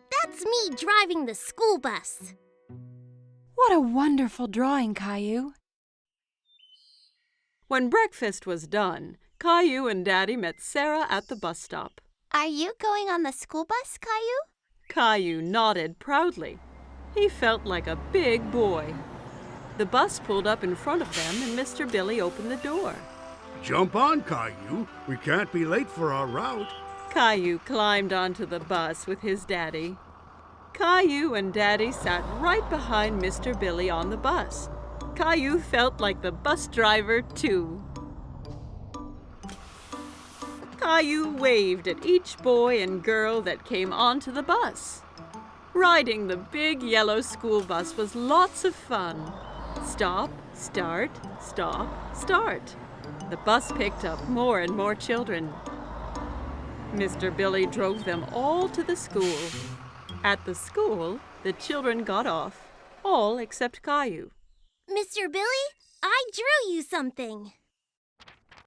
That's me driving the school bus. What a wonderful drawing, Caillou. When breakfast was done, Caillou and Daddy met Sarah at the bus stop. Are you going on the school bus, Caillou? Caillou nodded proudly. He felt like a big boy. The bus pulled up in front of them and Mr. Billy opened the door. Jump on, Caillou. We can't be late for our route. Caillou climbed onto the bus with his daddy. Caillou and Daddy sat right behind Mr. Billy on the bus. Caillou felt like the bus driver, too. Caillou waved at each boy and girl that came onto the bus. Riding the big yellow school bus was lots of fun. Stop, start, stop, start. The bus picked up more and more children. Mr. Billy drove them all to the school. At the school, the children got off, all except Caillou. Mr. Billy, I drew you something.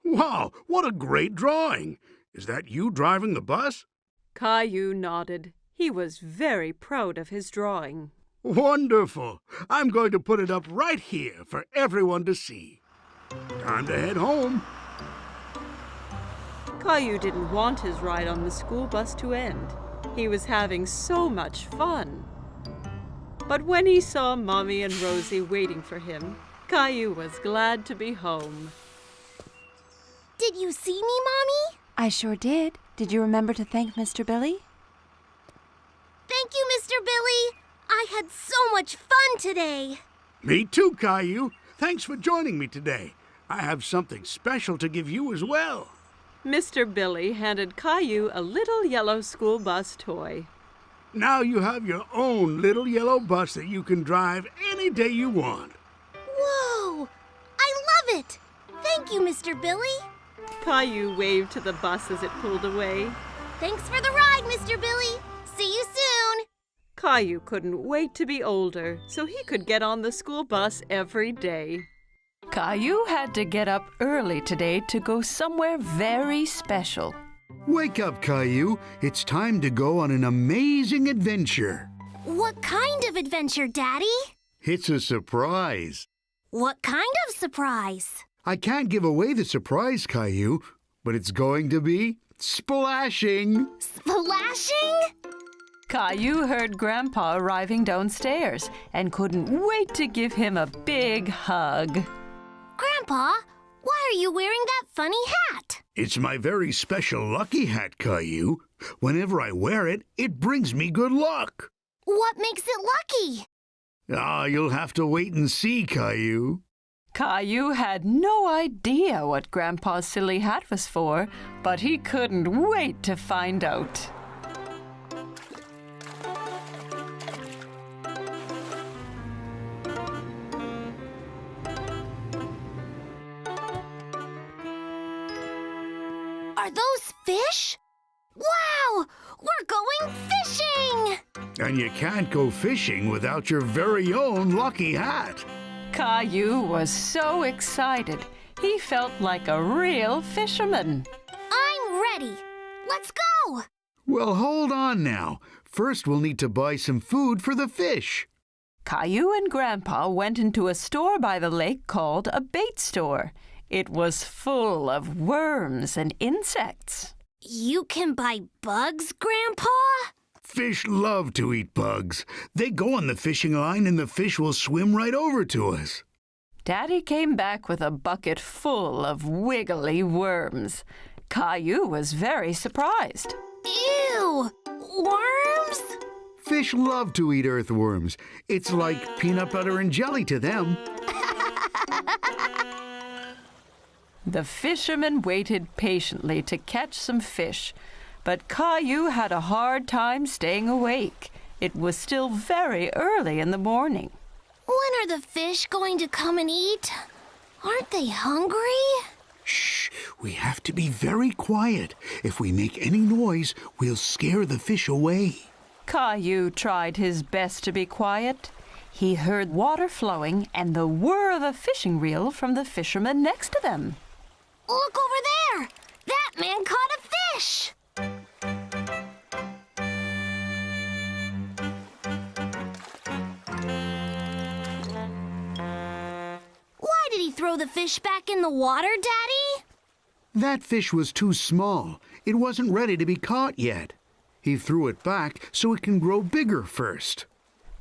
Wow, what a great drawing. Is that you driving the bus? Caillou nodded. He was very proud of his drawing. Wonderful. I'm going to put it up right here for everyone to see. Time to head home. Caillou didn't want his ride on the school bus to end. He was having so much fun. But when he saw Mommy and Rosie waiting for him, Caillou was glad to be home. Did you see me, Mommy? I sure did. Did you remember to thank Mr. Billy? Thank you, Mr. Billy. I had so much fun today. Me too, Caillou. Thanks for joining me today. I have something special to give you as well. Mr. Billy handed Caillou a little yellow school bus toy. Now you have your own little yellow bus that you can drive any day you want. Whoa! I love it! Thank you, Mr. Billy. Caillou waved to the bus as it pulled away. Thanks for the ride, Mr. Billy. See you soon. Caillou couldn't wait to be older so he could get on the school bus every day. Caillou had to get up early today to go somewhere very special. Wake up, Caillou. It's time to go on an amazing adventure. What kind of adventure, Daddy? It's a surprise. What kind of surprise? I can't give away the surprise, Caillou, but it's going to be splashing. Splashing? Caillou heard Grandpa arriving downstairs and couldn't wait to give him a big hug. Grandpa, why are you wearing that funny hat? It's my very special lucky hat, Caillou. Whenever I wear it, it brings me good luck. What makes it lucky? Ah, you'll have to wait and see, Caillou. Caillou had no idea what Grandpa's silly hat was for, but he couldn't wait to find out. Are those fish? Wow! We're going fishing! And you can't go fishing without your very own lucky hat. Caillou was so excited. He felt like a real fisherman. I'm ready. Let's go! Well, hold on now. First, we'll need to buy some food for the fish. Caillou and Grandpa went into a store by the lake called a bait store. It was full of worms and insects. You can buy bugs, Grandpa? Fish love to eat bugs. They go on the fishing line and the fish will swim right over to us. Daddy came back with a bucket full of wiggly worms. Caillou was very surprised. Ew! Worms? Fish love to eat earthworms. It's like peanut butter and jelly to them. The fisherman waited patiently to catch some fish, but Caillou had a hard time staying awake. It was still very early in the morning. When are the fish going to come and eat? Aren't they hungry? Shh, we have to be very quiet. If we make any noise, we'll scare the fish away. Caillou tried his best to be quiet. He heard water flowing and the whir of a fishing reel from the fisherman next to them. Look over there! That man caught a fish! Why did he throw the fish back in the water, Daddy? That fish was too small. It wasn't ready to be caught yet. He threw it back so it can grow bigger first.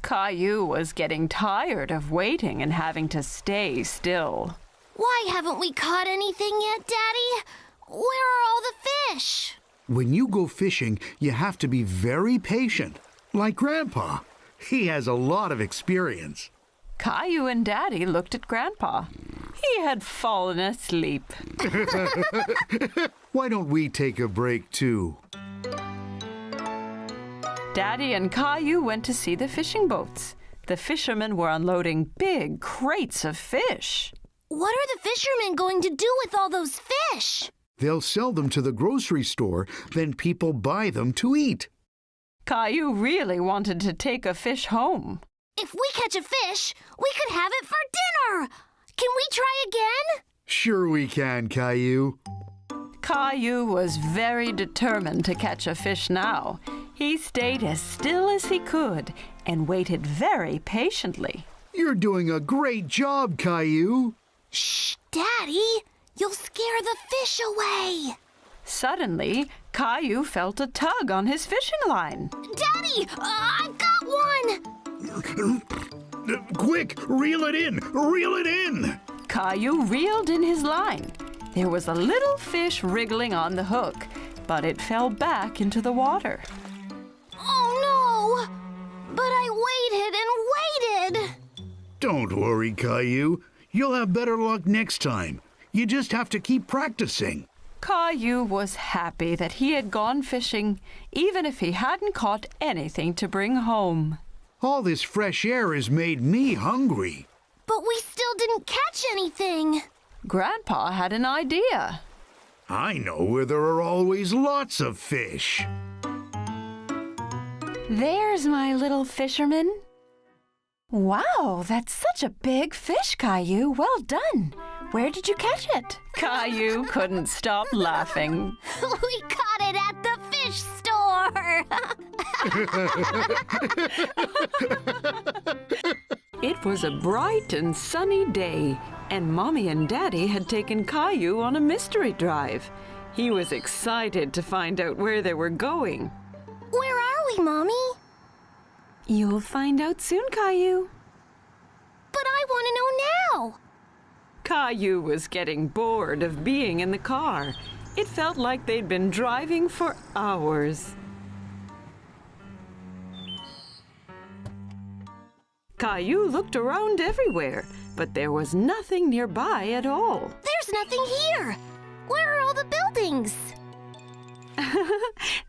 Caillou was getting tired of waiting and having to stay still. Why haven't we caught anything yet, Daddy? Where are all the fish? When you go fishing, you have to be very patient. Like Grandpa. He has a lot of experience. Caillou and Daddy looked at Grandpa. He had fallen asleep. Why don't we take a break, too? Daddy and Caillou went to see the fishing boats. The fishermen were unloading big crates of fish. What are the fishermen going to do with all those fish? They'll sell them to the grocery store, then people buy them to eat. Caillou really wanted to take a fish home. If we catch a fish, we could have it for dinner! Can we try again? Sure we can, Caillou. Caillou was very determined to catch a fish now. He stayed as still as he could and waited very patiently. You're doing a great job, Caillou. Shh, Daddy! You'll scare the fish away! Suddenly, Caillou felt a tug on his fishing line. Daddy! I've got one! Quick, reel it in! Reel it in! Caillou reeled in his line. There was a little fish wriggling on the hook, but it fell back into the water. Oh no! But I waited and waited! Don't worry, Caillou. You'll have better luck next time. You just have to keep practicing. Caillou was happy that he had gone fishing, even if he hadn't caught anything to bring home. All this fresh air has made me hungry. But we still didn't catch anything. Grandpa had an idea. I know where there are always lots of fish. There's my little fisherman. Wow, that's such a big fish, Caillou. Well done. Where did you catch it? Caillou couldn't stop laughing. We caught it at the fish store. It was a bright and sunny day, and Mommy and Daddy had taken Caillou on a mystery drive. He was excited to find out where they were going. Where are we, Mommy? You'll find out soon, Caillou. But I want to know now. Caillou was getting bored of being in the car. It felt like they'd been driving for hours. Caillou looked around everywhere, but there was nothing nearby at all. There's nothing here. Where are all the buildings?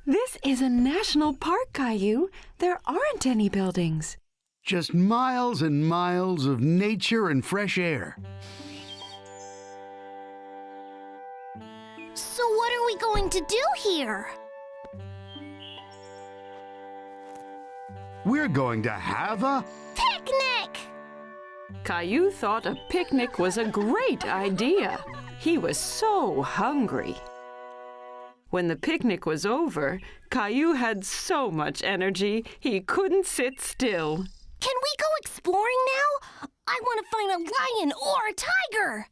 This is a national park, Caillou. There aren't any buildings. Just miles and miles of nature and fresh air. So what are we going to do here? We're going to have a picnic! Caillou thought a picnic was a great idea. He was so hungry. When the picnic was over, Caillou had so much energy he couldn't sit still. Can we go exploring now? I want to find a lion or a tiger.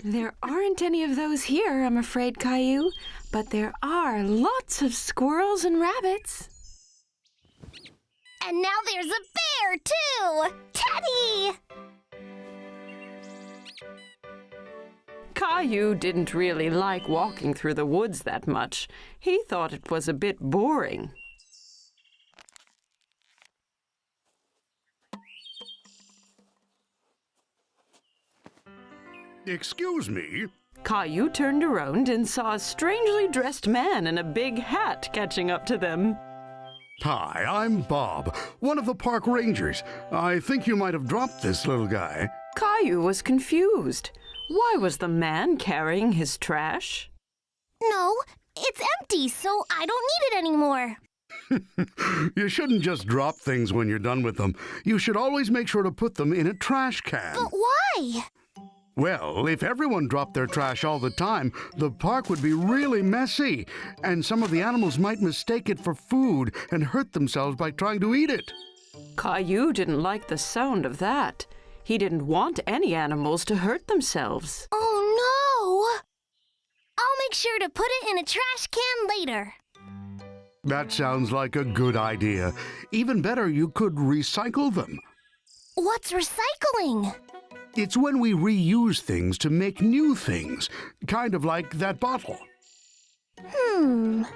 There aren't any of those here, I'm afraid, Caillou, but there are lots of squirrels and rabbits. And now there's a bear, too! Teddy! Caillou didn't really like walking through the woods that much. He thought it was a bit boring. Excuse me? Caillou turned around and saw a strangely dressed man in a big hat catching up to them. Hi, I'm Bob, one of the park rangers. I think you might have dropped this little guy. Caillou was confused. Why was the man carrying his trash? No, it's empty, so I don't need it anymore. You shouldn't just drop things when you're done with them. You should always make sure to put them in a trash can. But why? Well, if everyone dropped their trash all the time, the park would be really messy, and some of the animals might mistake it for food and hurt themselves by trying to eat it. Caillou didn't like the sound of that. He didn't want any animals to hurt themselves. Oh, no! I'll make sure to put it in a trash can later. That sounds like a good idea. Even better, you could recycle them. What's recycling? It's when we reuse things to make new things, kind of like that bottle. Daddy,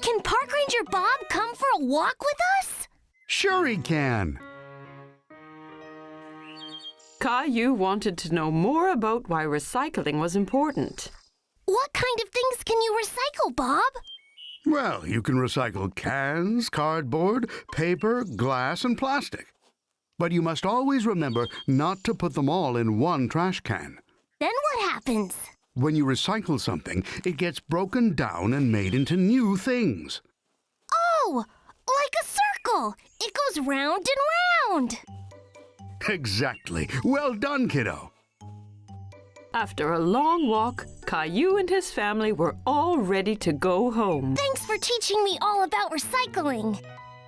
can Park Ranger Bob come for a walk with us? Sure he can. Caillou wanted to know more about why recycling was important. What kind of things can you recycle, Bob? Well, you can recycle cans, cardboard, paper, glass, and plastic. But you must always remember not to put them all in one trash can. Then what happens? When you recycle something, it gets broken down and made into new things. Oh, like a circle. It goes round and round. Exactly. Well done, kiddo. After a long walk, Caillou and his family were all ready to go home. Thanks for teaching me all about recycling.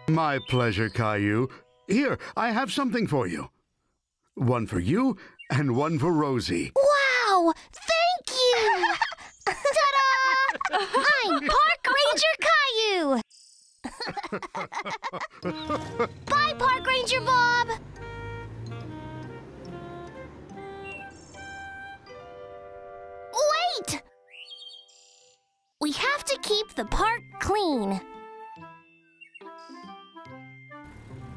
My pleasure, Caillou. Here, I have something for you. One for you and one for Rosie. Wow! Thank you! Ta-da! I'm Park Ranger Caillou! Bye, Park Ranger Bob! Wait! We have to keep the park clean.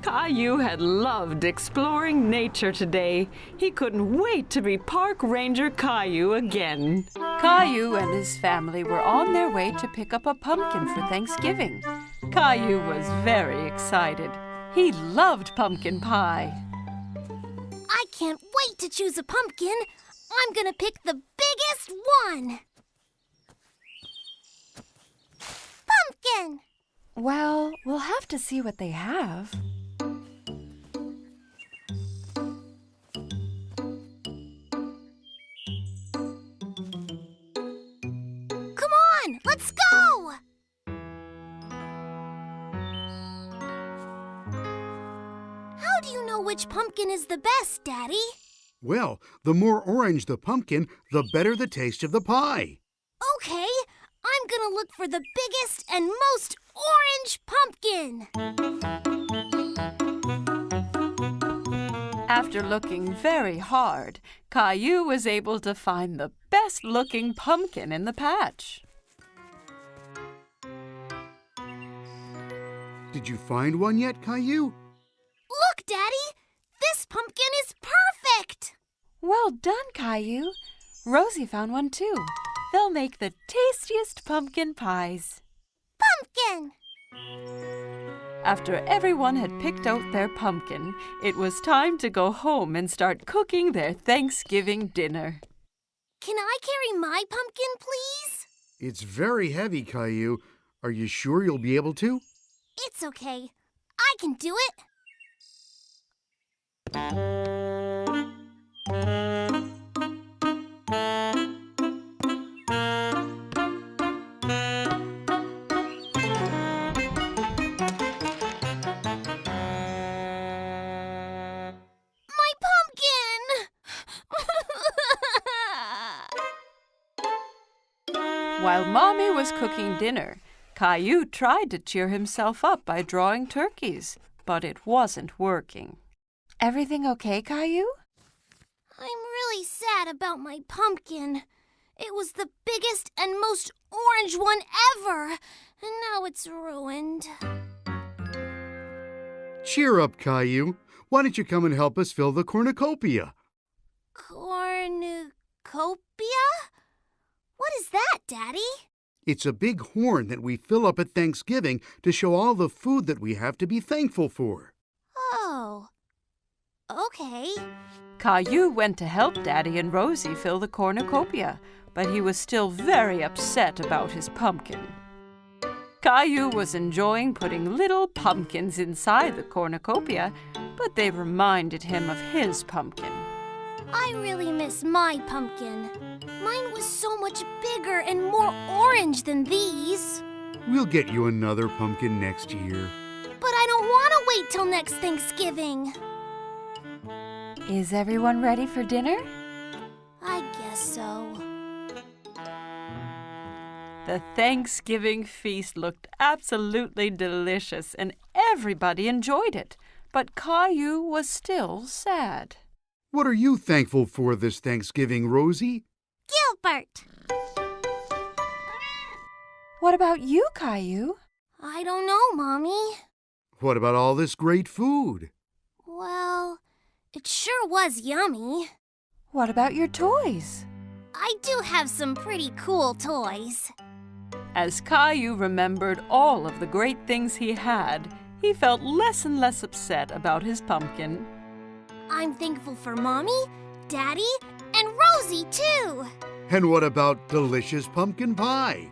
Caillou had loved exploring nature today. He couldn't wait to be Park Ranger Caillou again. Caillou and his family were on their way to pick up a pumpkin for Thanksgiving. Caillou was very excited. He loved pumpkin pie. I can't wait to choose a pumpkin. I'm gonna pick the biggest one. Pumpkin! Well, we'll have to see what they have. Let's go! How do you know which pumpkin is the best, Daddy? Well, the more orange the pumpkin, the better the taste of the pie. Okay, I'm gonna look for the biggest and most orange pumpkin. After looking very hard, Caillou was able to find the best-looking pumpkin in the patch. Did you find one yet, Caillou? Look, Daddy! This pumpkin is perfect! Well done, Caillou. Rosie found one too. They'll make the tastiest pumpkin pies. Pumpkin! After everyone had picked out their pumpkin, it was time to go home and start cooking their Thanksgiving dinner. Can I carry my pumpkin, please? It's very heavy, Caillou. Are you sure you'll be able to? It's okay. I can do it. While Mommy was cooking dinner, Caillou tried to cheer himself up by drawing turkeys, but it wasn't working. Everything okay, Caillou? I'm really sad about my pumpkin. It was the biggest and most orange one ever, and now it's ruined. Cheer up, Caillou. Why don't you come and help us fill the cornucopia? Cornucopia? What is that, Daddy? It's a big horn that we fill up at Thanksgiving to show all the food that we have to be thankful for. Oh, okay. Caillou went to help Daddy and Rosie fill the cornucopia, but he was still very upset about his pumpkin. Caillou was enjoying putting little pumpkins inside the cornucopia, but they reminded him of his pumpkin. I really miss my pumpkin. Mine was so much bigger and more orange than these. We'll get you another pumpkin next year. But I don't want to wait till next Thanksgiving. Is everyone ready for dinner? I guess so. The Thanksgiving feast looked absolutely delicious, and everybody enjoyed it. But Caillou was still sad. What are you thankful for this Thanksgiving, Rosie? Gilbert! What about you, Caillou? I don't know, Mommy. What about all this great food? Well, it sure was yummy. What about your toys? I do have some pretty cool toys. As Caillou remembered all of the great things he had, he felt less and less upset about his pumpkin. I'm thankful for Mommy, Daddy, and Rosie, too. And what about delicious pumpkin pie?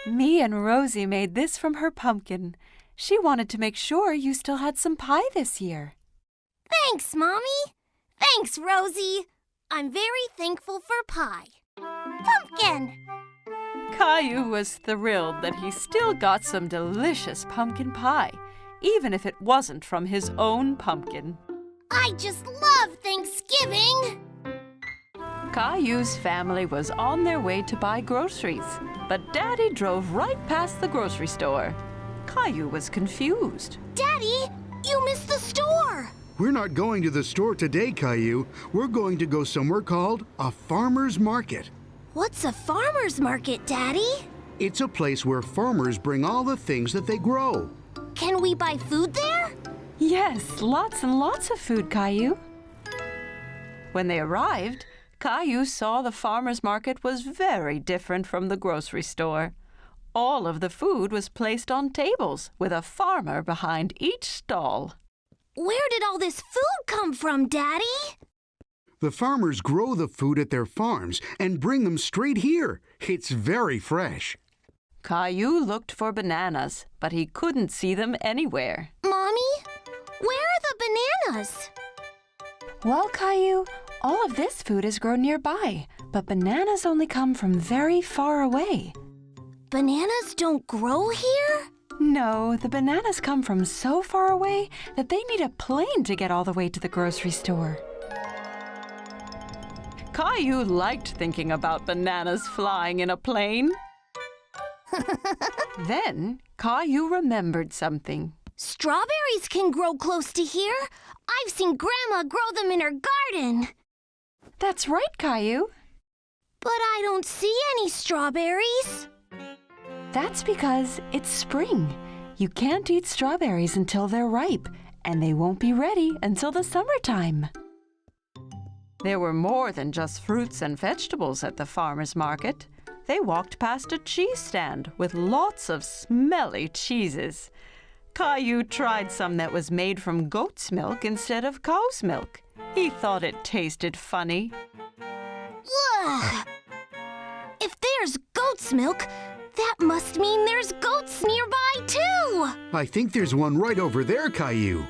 Me and Rosie made this from her pumpkin. She wanted to make sure you still had some pie this year. Thanks, Mommy. Thanks, Rosie. I'm very thankful for pie. Pumpkin! Caillou was thrilled that he still got some delicious pumpkin pie, even if it wasn't from his own pumpkin. I just love Thanksgiving! Caillou's family was on their way to buy groceries, but Daddy drove right past the grocery store. Caillou was confused. Daddy, you missed the store! We're not going to the store today, Caillou. We're going to go somewhere called a farmer's market. What's a farmer's market, Daddy? It's a place where farmers bring all the things that they grow. Can we buy food there? Yes, lots and lots of food, Caillou. When they arrived, Caillou saw the farmer's market was very different from the grocery store. All of the food was placed on tables, with a farmer behind each stall. Where did all this food come from, Daddy? The farmers grow the food at their farms and bring them straight here. It's very fresh. Caillou looked for bananas, but he couldn't see them anywhere. Mommy, where are the bananas? Well, Caillou, all of this food is grown nearby, but bananas only come from very far away. Bananas don't grow here? No, the bananas come from so far away that they need a plane to get all the way to the grocery store. Caillou liked thinking about bananas flying in a plane. Then Caillou remembered something. Strawberries can grow close to here. I've seen Grandma grow them in her garden. That's right, Caillou. But I don't see any strawberries. That's because it's spring. You can't eat strawberries until they're ripe, and they won't be ready until the summertime. There were more than just fruits and vegetables at the farmer's market. They walked past a cheese stand with lots of smelly cheeses. Caillou tried some that was made from goat's milk instead of cow's milk. He thought it tasted funny. Ugh! If there's goat's milk, that must mean there's goats nearby, too! I think there's one right over there, Caillou.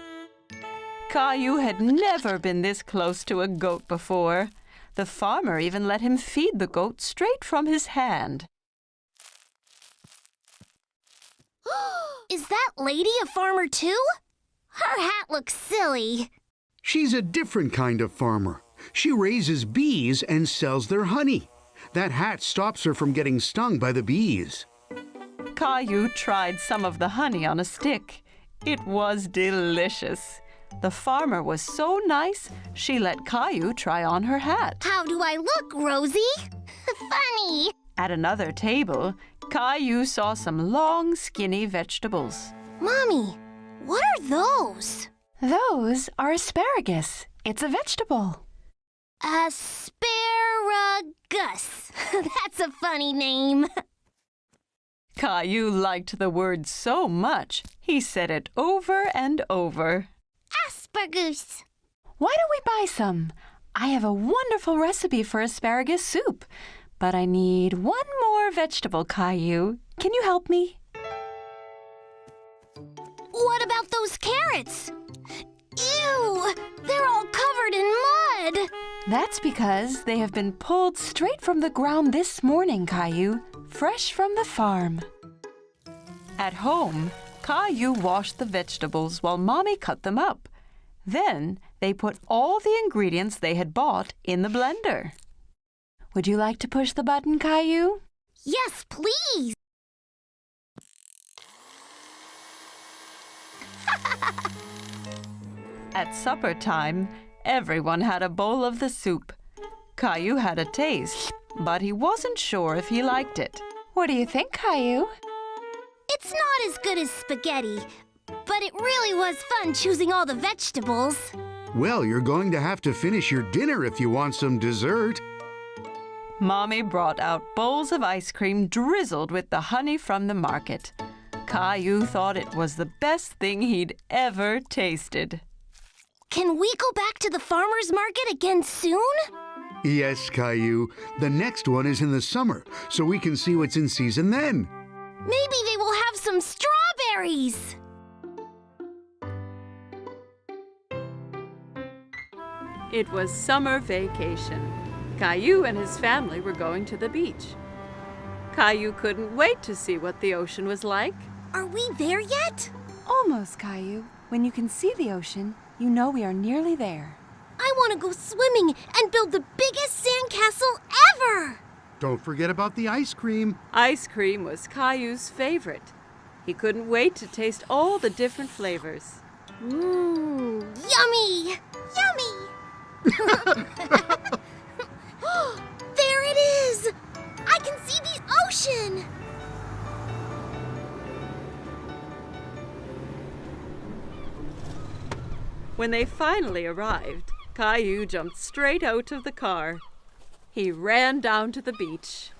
Caillou had never been this close to a goat before. The farmer even let him feed the goat straight from his hand. Is that lady a farmer, too? Her hat looks silly. She's a different kind of farmer. She raises bees and sells their honey. That hat stops her from getting stung by the bees. Caillou tried some of the honey on a stick. It was delicious. The farmer was so nice, she let Caillou try on her hat. How do I look, Rosie? Funny. At another table, Caillou saw some long, skinny vegetables. Mommy, what are those? Those are asparagus. It's a vegetable. Asparagus. That's a funny name. Caillou liked the word so much, he said it over and over. Asparagus. Why don't we buy some? I have a wonderful recipe for asparagus soup. But I need one more vegetable, Caillou. Can you help me? What about those carrots? Ew! They're all covered in mud! That's because they have been pulled straight from the ground this morning, Caillou, fresh from the farm. At home, Caillou washed the vegetables while Mommy cut them up. Then they put all the ingredients they had bought in the blender. Would you like to push the button, Caillou? Yes, please! At supper time, everyone had a bowl of the soup. Caillou had a taste, but he wasn't sure if he liked it. What do you think, Caillou? It's not as good as spaghetti, but it really was fun choosing all the vegetables. Well, you're going to have to finish your dinner if you want some dessert. Mommy brought out bowls of ice cream drizzled with the honey from the market. Caillou thought it was the best thing he'd ever tasted. Can we go back to the farmer's market again soon? Yes, Caillou. The next one is in the summer, so we can see what's in season then. Maybe they will have some strawberries. It was summer vacation. Caillou and his family were going to the beach. Caillou couldn't wait to see what the ocean was like. Are we there yet? Almost, Caillou. When you can see the ocean, you know we are nearly there. I want to go swimming and build the biggest sandcastle ever! Don't forget about the ice cream. Ice cream was Caillou's favorite. He couldn't wait to taste all the different flavors. Mmm, yummy! Yummy! There it is! I can see the ocean! When they finally arrived, Caillou jumped straight out of the car. He ran down to the beach.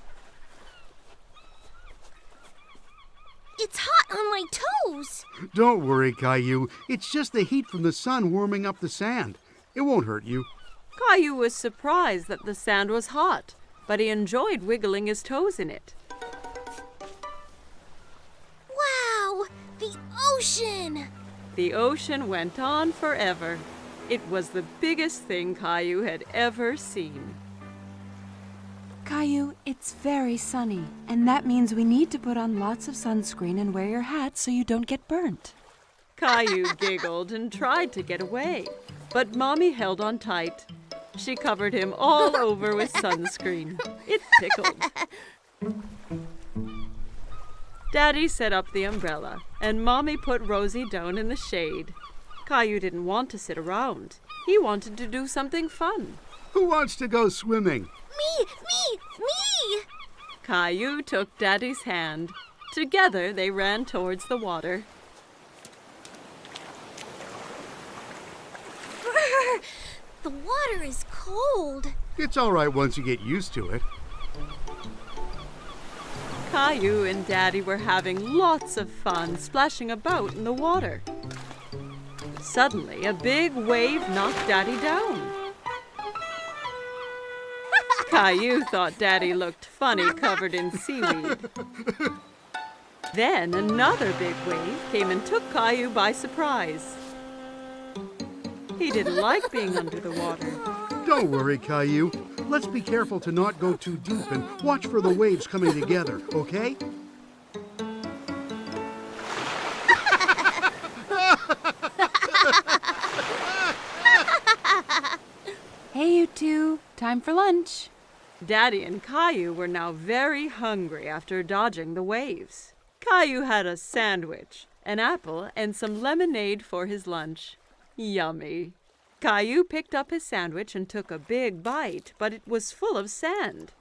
It's hot on my toes! Don't worry, Caillou. It's just the heat from the sun warming up the sand. It won't hurt you. Caillou was surprised that the sand was hot, but he enjoyed wiggling his toes in it. Wow! The ocean! The ocean went on forever. It was the biggest thing Caillou had ever seen. Caillou, it's very sunny, and that means we need to put on lots of sunscreen and wear your hat so you don't get burnt. Caillou giggled and tried to get away, but Mommy held on tight. She covered him all over with sunscreen. It tickled. Daddy set up the umbrella, and Mommy put Rosie down in the shade. Caillou didn't want to sit around. He wanted to do something fun. Who wants to go swimming? Me! Caillou took Daddy's hand. Together they ran towards the water. The water is cold. It's all right once you get used to it. Caillou and Daddy were having lots of fun splashing about in the water. Suddenly, a big wave knocked Daddy down. Caillou thought Daddy looked funny covered in seaweed. Then another big wave came and took Caillou by surprise. He didn't like being under the water. Don't worry, Caillou. Let's be careful to not go too deep and watch for the waves coming together, okay? Hey, you two. time for lunch. Daddy and Caillou were now very hungry after dodging the waves. Caillou had a sandwich, an apple, and some lemonade for his lunch. Yummy. Caillou picked up his sandwich and took a big bite, but it was full of sand.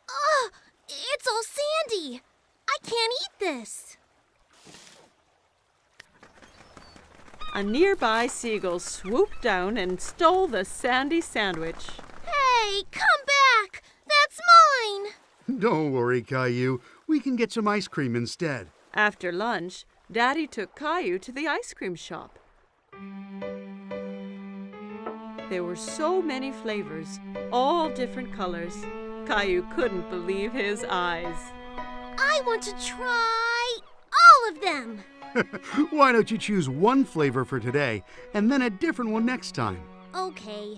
Ugh! It's all sandy! I can't eat this! A nearby seagull swooped down and stole the sandy sandwich. Hey, come back! That's mine! Don't worry, Caillou. We can get some ice cream instead. After lunch, Daddy took Caillou to the ice cream shop. There were so many flavors, all different colors. Caillou couldn't believe his eyes. I want to try all of them! Why don't you choose one flavor for today and then a different one next time? Okay,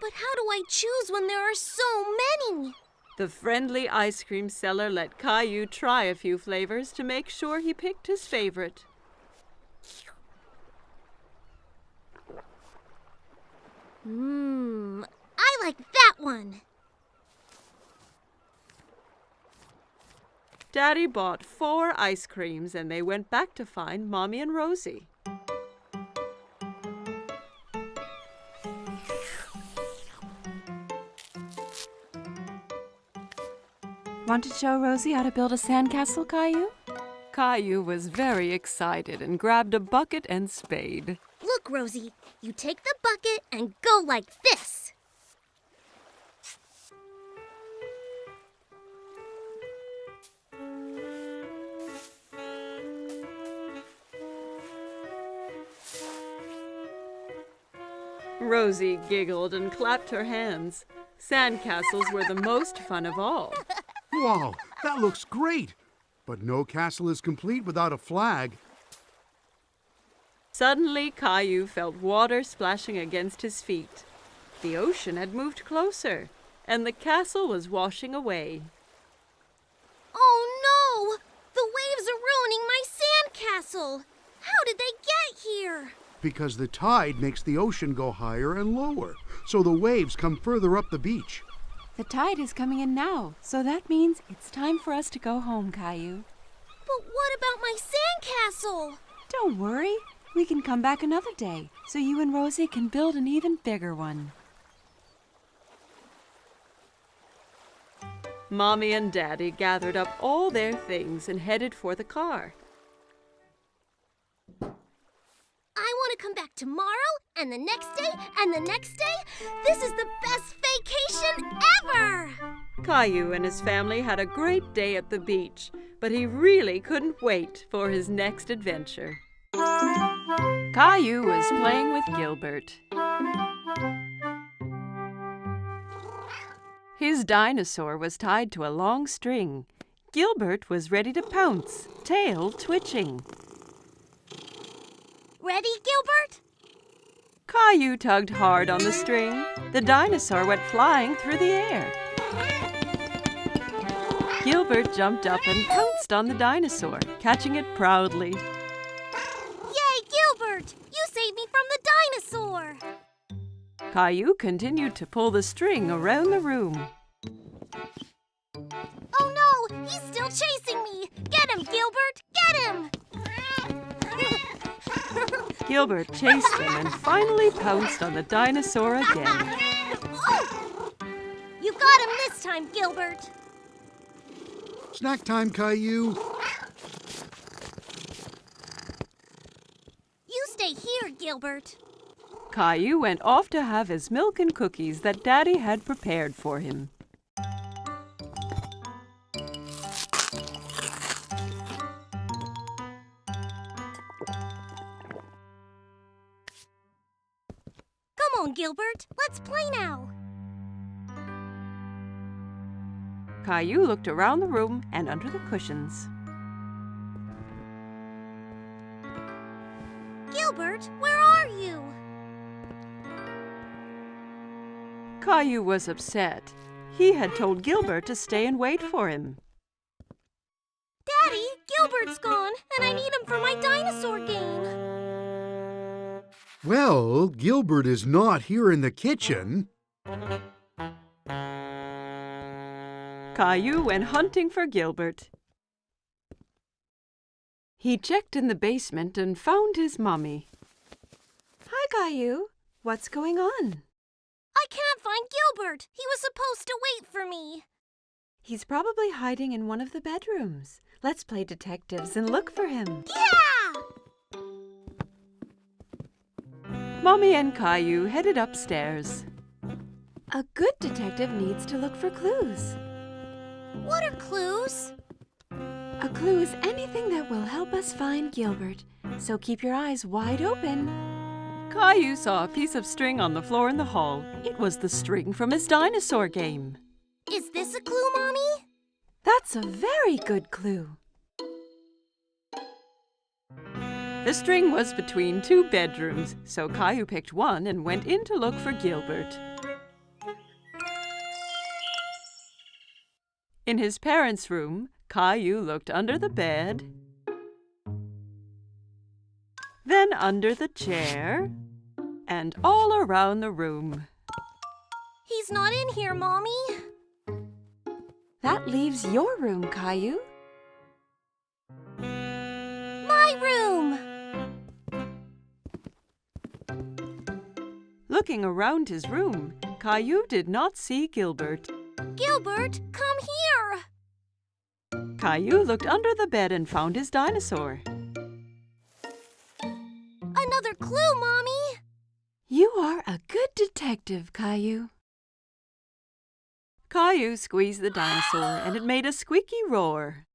but how do I choose when there are so many? The friendly ice cream seller let Caillou try a few flavors to make sure he picked his favorite. I like that one. Daddy bought 4 ice creams and they went back to find Mommy and Rosie. Want to show Rosie how to build a sandcastle, Caillou? Caillou was very excited and grabbed a bucket and spade. Look, Rosie, you take the bucket and go like this. Rosie giggled and clapped her hands. Sandcastles were the most fun of all. Wow, that looks great! But no castle is complete without a flag. Suddenly, Caillou felt water splashing against his feet. The ocean had moved closer, and the castle was washing away. Oh no! The waves are ruining my sandcastle! How did they get here? Because the tide makes the ocean go higher and lower, so the waves come further up the beach. The tide is coming in now, so that means it's time for us to go home, Caillou. But what about my sandcastle? Don't worry. We can come back another day, so you and Rosie can build an even bigger one. Mommy and Daddy gathered up all their things and headed for the car. I want to come back tomorrow, and the next day, and the next day. This is the best vacation ever! Caillou and his family had a great day at the beach, but he really couldn't wait for his next adventure. Caillou was playing with Gilbert. His dinosaur was tied to a long string. Gilbert was ready to pounce, tail twitching. Ready, Gilbert? Caillou tugged hard on the string. The dinosaur went flying through the air. Gilbert jumped up and pounced on the dinosaur, catching it proudly. Yay, Gilbert! You saved me from the dinosaur! Caillou continued to pull the string around the room. Oh no! He's still chasing me! Get him, Gilbert! Get him! Gilbert chased him and finally pounced on the dinosaur again. You got him this time, Gilbert! Snack time, Caillou. You stay here, Gilbert. Caillou went off to have his milk and cookies that Daddy had prepared for him. Come on, Gilbert. Let's play now. Caillou looked around the room and under the cushions. Gilbert, where are you? Caillou was upset. He had told Gilbert to stay and wait for him. Daddy, Gilbert's gone, and I need him for my dinosaur game. Well, Gilbert is not here in the kitchen. Caillou went hunting for Gilbert. He checked in the basement and found his mommy. Hi, Caillou. What's going on? I can't find Gilbert. He was supposed to wait for me. He's probably hiding in one of the bedrooms. Let's play detectives and look for him. Yeah! Mommy and Caillou headed upstairs. A good detective needs to look for clues. What are clues? A clue is anything that will help us find Gilbert, so keep your eyes wide open. Caillou saw a piece of string on the floor in the hall. It was the string from his dinosaur game. Is this a clue, Mommy? That's a very good clue. The string was between two bedrooms, so Caillou picked one and went in to look for Gilbert. In his parents' room, Caillou looked under the bed, then under the chair, and all around the room. He's not in here, Mommy. That leaves your room, Caillou. My room! Looking around his room, Caillou did not see Gilbert. Gilbert, come here! Caillou looked under the bed and found his dinosaur. Another clue, Mommy! You are a good detective, Caillou. Caillou squeezed the dinosaur and it made a squeaky roar.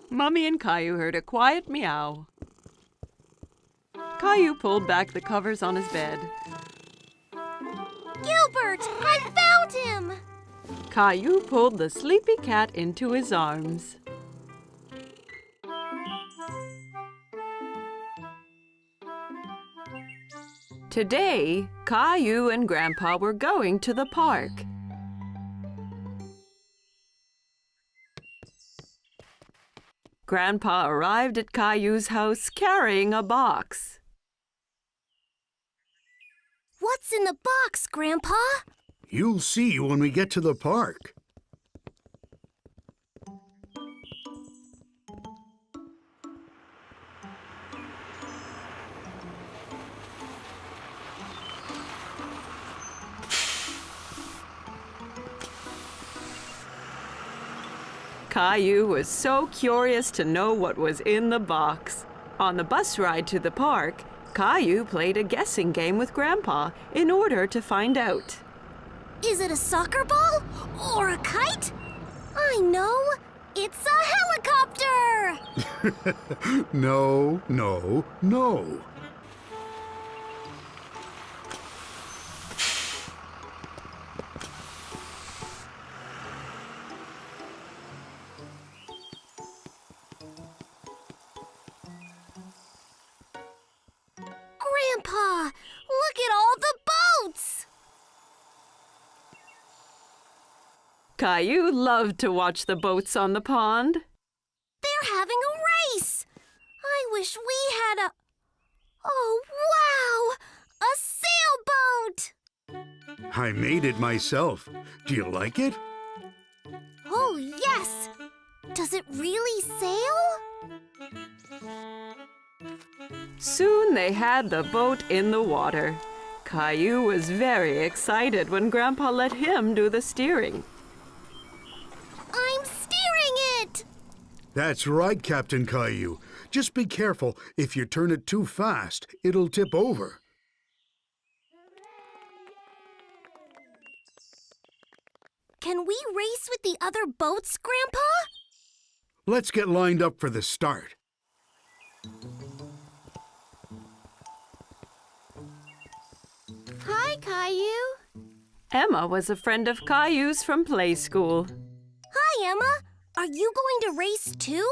Mummy and Caillou heard a quiet meow. Caillou pulled back the covers on his bed. Gilbert, I found him! Caillou pulled the sleepy cat into his arms. Today, Caillou and Grandpa were going to the park. Grandpa arrived at Caillou's house carrying a box. What's in the box, Grandpa? You'll see when we get to the park. Caillou was so curious to know what was in the box. On the bus ride to the park, Caillou played a guessing game with Grandpa in order to find out. Is it a soccer ball or a kite? I know. It's a helicopter! No, no, no. Grandpa, look at all the boats! Caillou loved to watch the boats on the pond. They're having a race! I wish we had a... Oh, wow! A sailboat! I made it myself. Do you like it? Oh, yes! Does it really sail? Soon they had the boat in the water. Caillou was very excited when Grandpa let him do the steering. I'm steering it! That's right, Captain Caillou. Just be careful. If you turn it too fast, it'll tip over. Can we race with the other boats, Grandpa? Let's get lined up for the start. Hi, Caillou. Emma was a friend of Caillou's from playschool. Hi, Emma. Are you going to race too?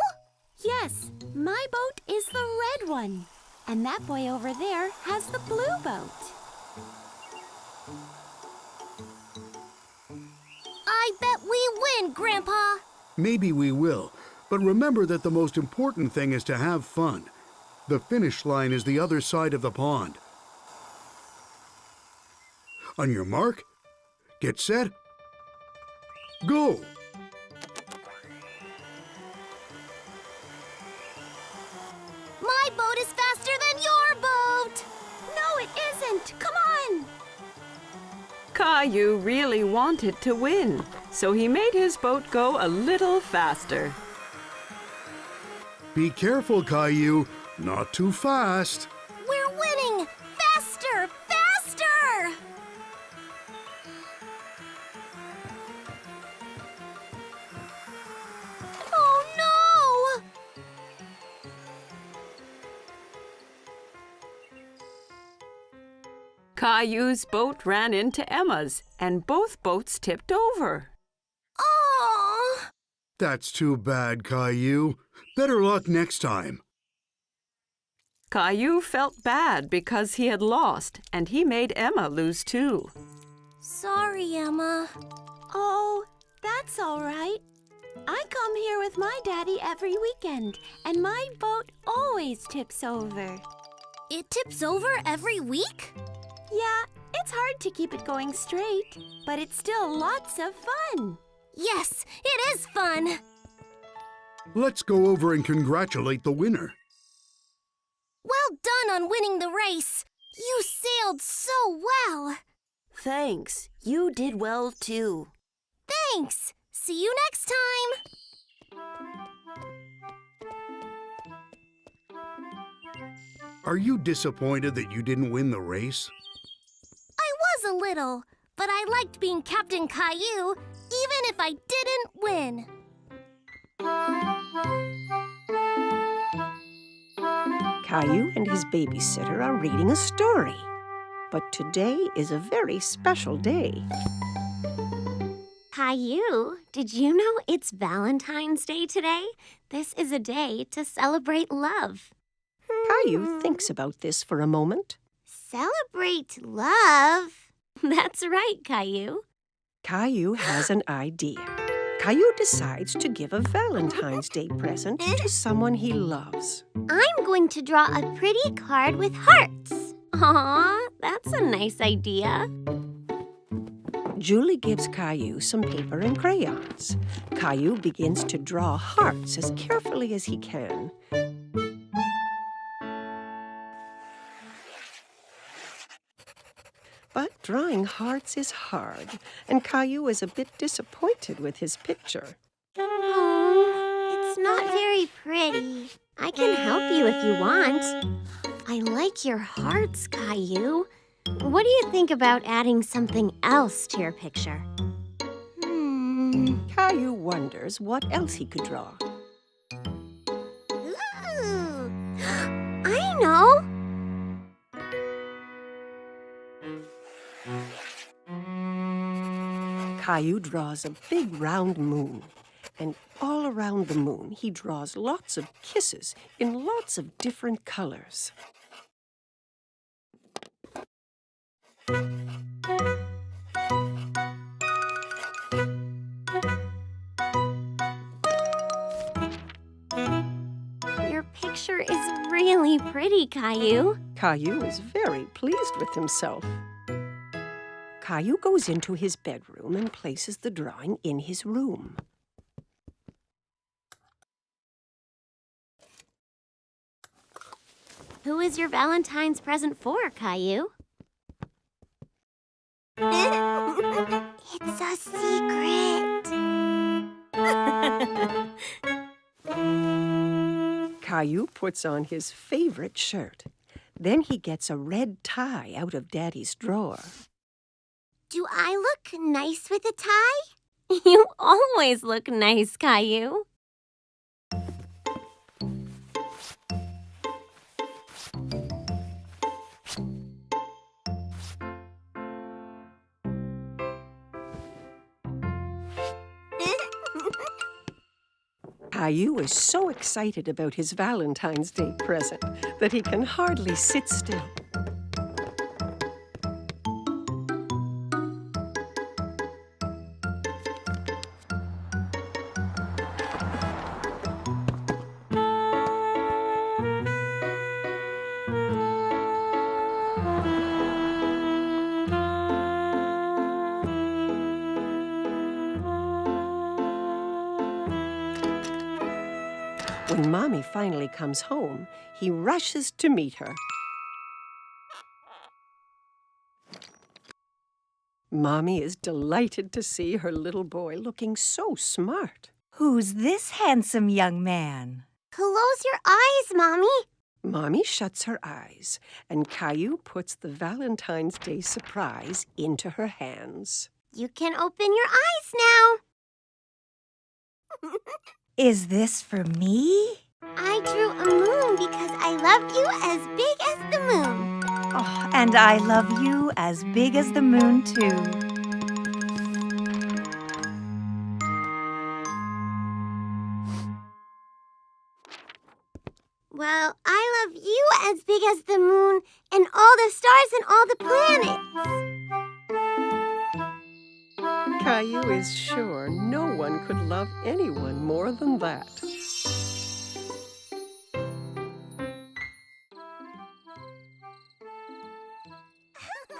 Yes, my boat is the red one. And that boy over there has the blue boat. I bet we win, Grandpa. Maybe we will, but remember that the most important thing is to have fun. The finish line is the other side of the pond. On your mark, get set, Go! My boat is faster than your boat! No, it isn't. Come on. Caillou really wanted to win, so he made his boat go a little faster. Be careful, Caillou. Not too fast. We're winning! Faster! Faster! Oh no! Caillou's boat ran into Emma's, and both boats tipped over. Oh! That's too bad, Caillou. Better luck next time. Caillou felt bad because he had lost, and he made Emma lose too. Sorry, Emma. Oh, that's all right. I come here with my daddy every weekend, and my boat always tips over. It tips over every week? Yeah, it's hard to keep it going straight, but it's still lots of fun. Yes, it is fun. Let's go over and congratulate the winner. Well done on winning the race. You sailed so well. Thanks. You did well, too. Thanks. See you next time. Are you disappointed that you didn't win the race? I was a little, but I liked being Captain Caillou, even if I didn't win. Caillou and his babysitter are reading a story. But today is a very special day. Caillou, did you know it's Valentine's Day today? This is a day to celebrate love. Caillou thinks about this for a moment. Celebrate love? That's right, Caillou. Caillou has an idea. Caillou decides to give a Valentine's Day present to someone he loves. I'm going to draw a pretty card with hearts. Aw, that's a nice idea. Julie gives Caillou some paper and crayons. Caillou begins to draw hearts as carefully as he can. But drawing hearts is hard, and Caillou is a bit disappointed with his picture. Oh, it's not very pretty. I can help you if you want. I like your hearts, Caillou. What do you think about adding something else to your picture? Caillou wonders what else he could draw. Ooh, I know! Caillou draws a big round moon, and all around the moon he draws lots of kisses in lots of different colors. Your picture is really pretty, Caillou. Caillou is very pleased with himself. Caillou goes into his bedroom and places the drawing in his room. Who is your Valentine's present for, Caillou? It's a secret. Caillou puts on his favorite shirt. Then he gets a red tie out of Daddy's drawer. Do I look nice with a tie? You always look nice, Caillou. Caillou is so excited about his Valentine's Day present that he can hardly sit still. When Mommy finally comes home, he rushes to meet her. Mommy is delighted to see her little boy looking so smart. Who's this handsome young man? Close your eyes, Mommy. Mommy shuts her eyes, and Caillou puts the Valentine's Day surprise into her hands. You can open your eyes now. Is this for me? I drew a moon because I love you as big as the moon. Oh, and I love you as big as the moon, too. Well, I love you as big as the moon and all the stars and all the planets. Caillou is sure no one could love anyone more than that.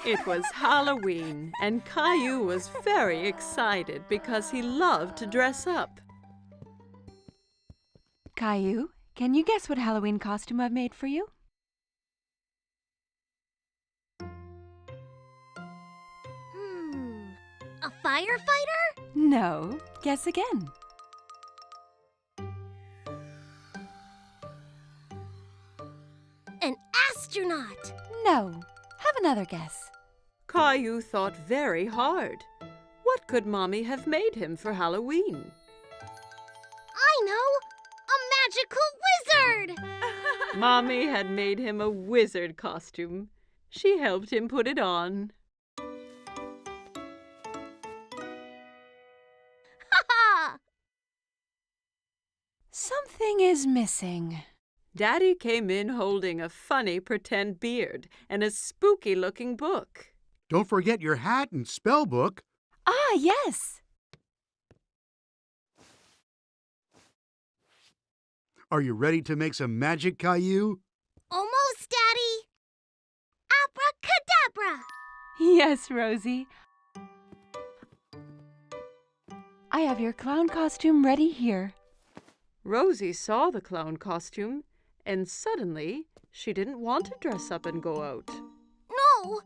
It was Halloween, and Caillou was very excited because he loved to dress up. Caillou, can you guess what Halloween costume I've made for you? A firefighter? No. Guess again. An astronaut? No. Have another guess. Caillou thought very hard. What could Mommy have made him for Halloween? I know! A magical wizard! Mommy had made him a wizard costume. She helped him put it on. Ha! Something is missing. Daddy came in holding a funny pretend beard and a spooky-looking book. Don't forget your hat and spell book. Ah, yes. Are you ready to make some magic, Caillou? Almost, Daddy. Abracadabra! Yes, Rosie. I have your clown costume ready here. Rosie saw the clown costume, and suddenly she didn't want to dress up and go out. No!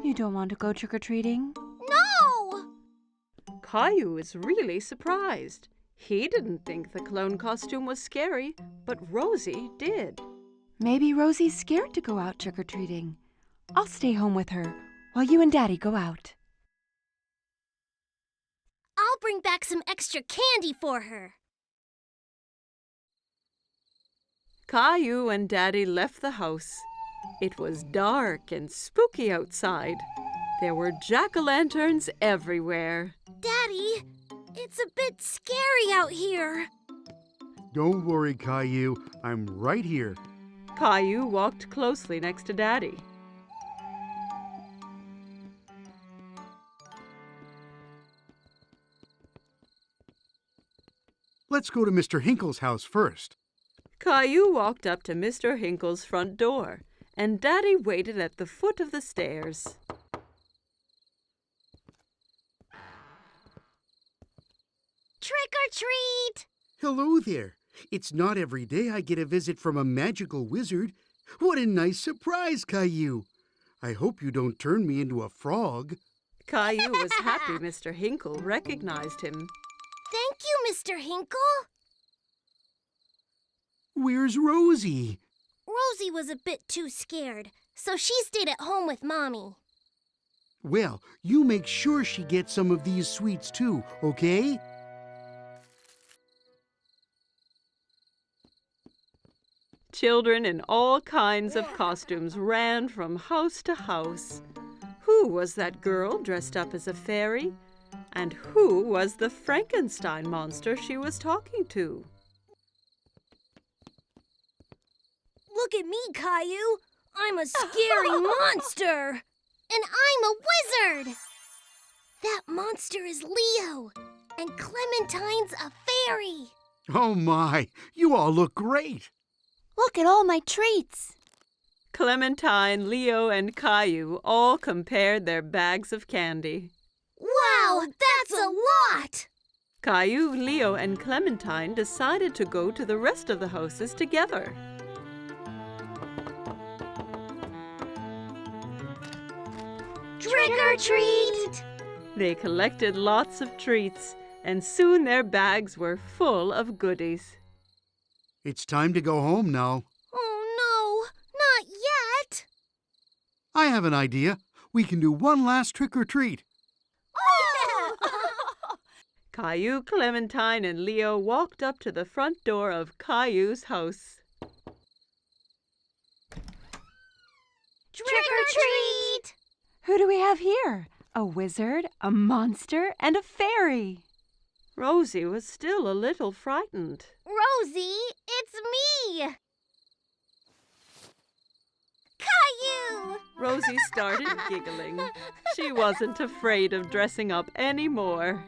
You don't want to go trick-or-treating? No! Caillou was really surprised. He didn't think the clown costume was scary, but Rosie did. Maybe Rosie's scared to go out trick-or-treating. I'll stay home with her while you and Daddy go out. I'll bring back some extra candy for her. Caillou and Daddy left the house. It was dark and spooky outside. There were jack-o'-lanterns everywhere. Daddy, it's a bit scary out here. Don't worry, Caillou. I'm right here. Caillou walked closely next to Daddy. Let's go to Mr. Hinkle's house first. Caillou walked up to Mr. Hinkle's front door, and Daddy waited at the foot of the stairs. Trick or treat! Hello there. It's not every day I get a visit from a magical wizard. What a nice surprise, Caillou. I hope you don't turn me into a frog. Caillou was happy Mr. Hinkle recognized him. Thank you, Mr. Hinkle. Where's Rosie? Rosie was a bit too scared, so she stayed at home with Mommy. Well, you make sure she gets some of these sweets too, okay? Children in all kinds of costumes ran from house to house. Who was that girl dressed up as a fairy? And who was the Frankenstein monster she was talking to? Look at me, Caillou. I'm a scary monster. And I'm a wizard. That monster is Leo. And Clementine's a fairy. Oh my, you all look great. Look at all my treats. Clementine, Leo, and Caillou all compared their bags of candy. Wow, that's a lot! Caillou, Leo, and Clementine decided to go to the rest of the houses together. Trick or treat! They collected lots of treats, and soon their bags were full of goodies. It's time to go home now. Oh no, not yet! I have an idea. We can do one last trick or treat. Caillou, Clementine, and Leo walked up to the front door of Caillou's house. Trick or treat! Who do we have here? A wizard, a monster, and a fairy. Rosie was still a little frightened. Rosie, it's me! Caillou! Rosie started giggling. She wasn't afraid of dressing up anymore.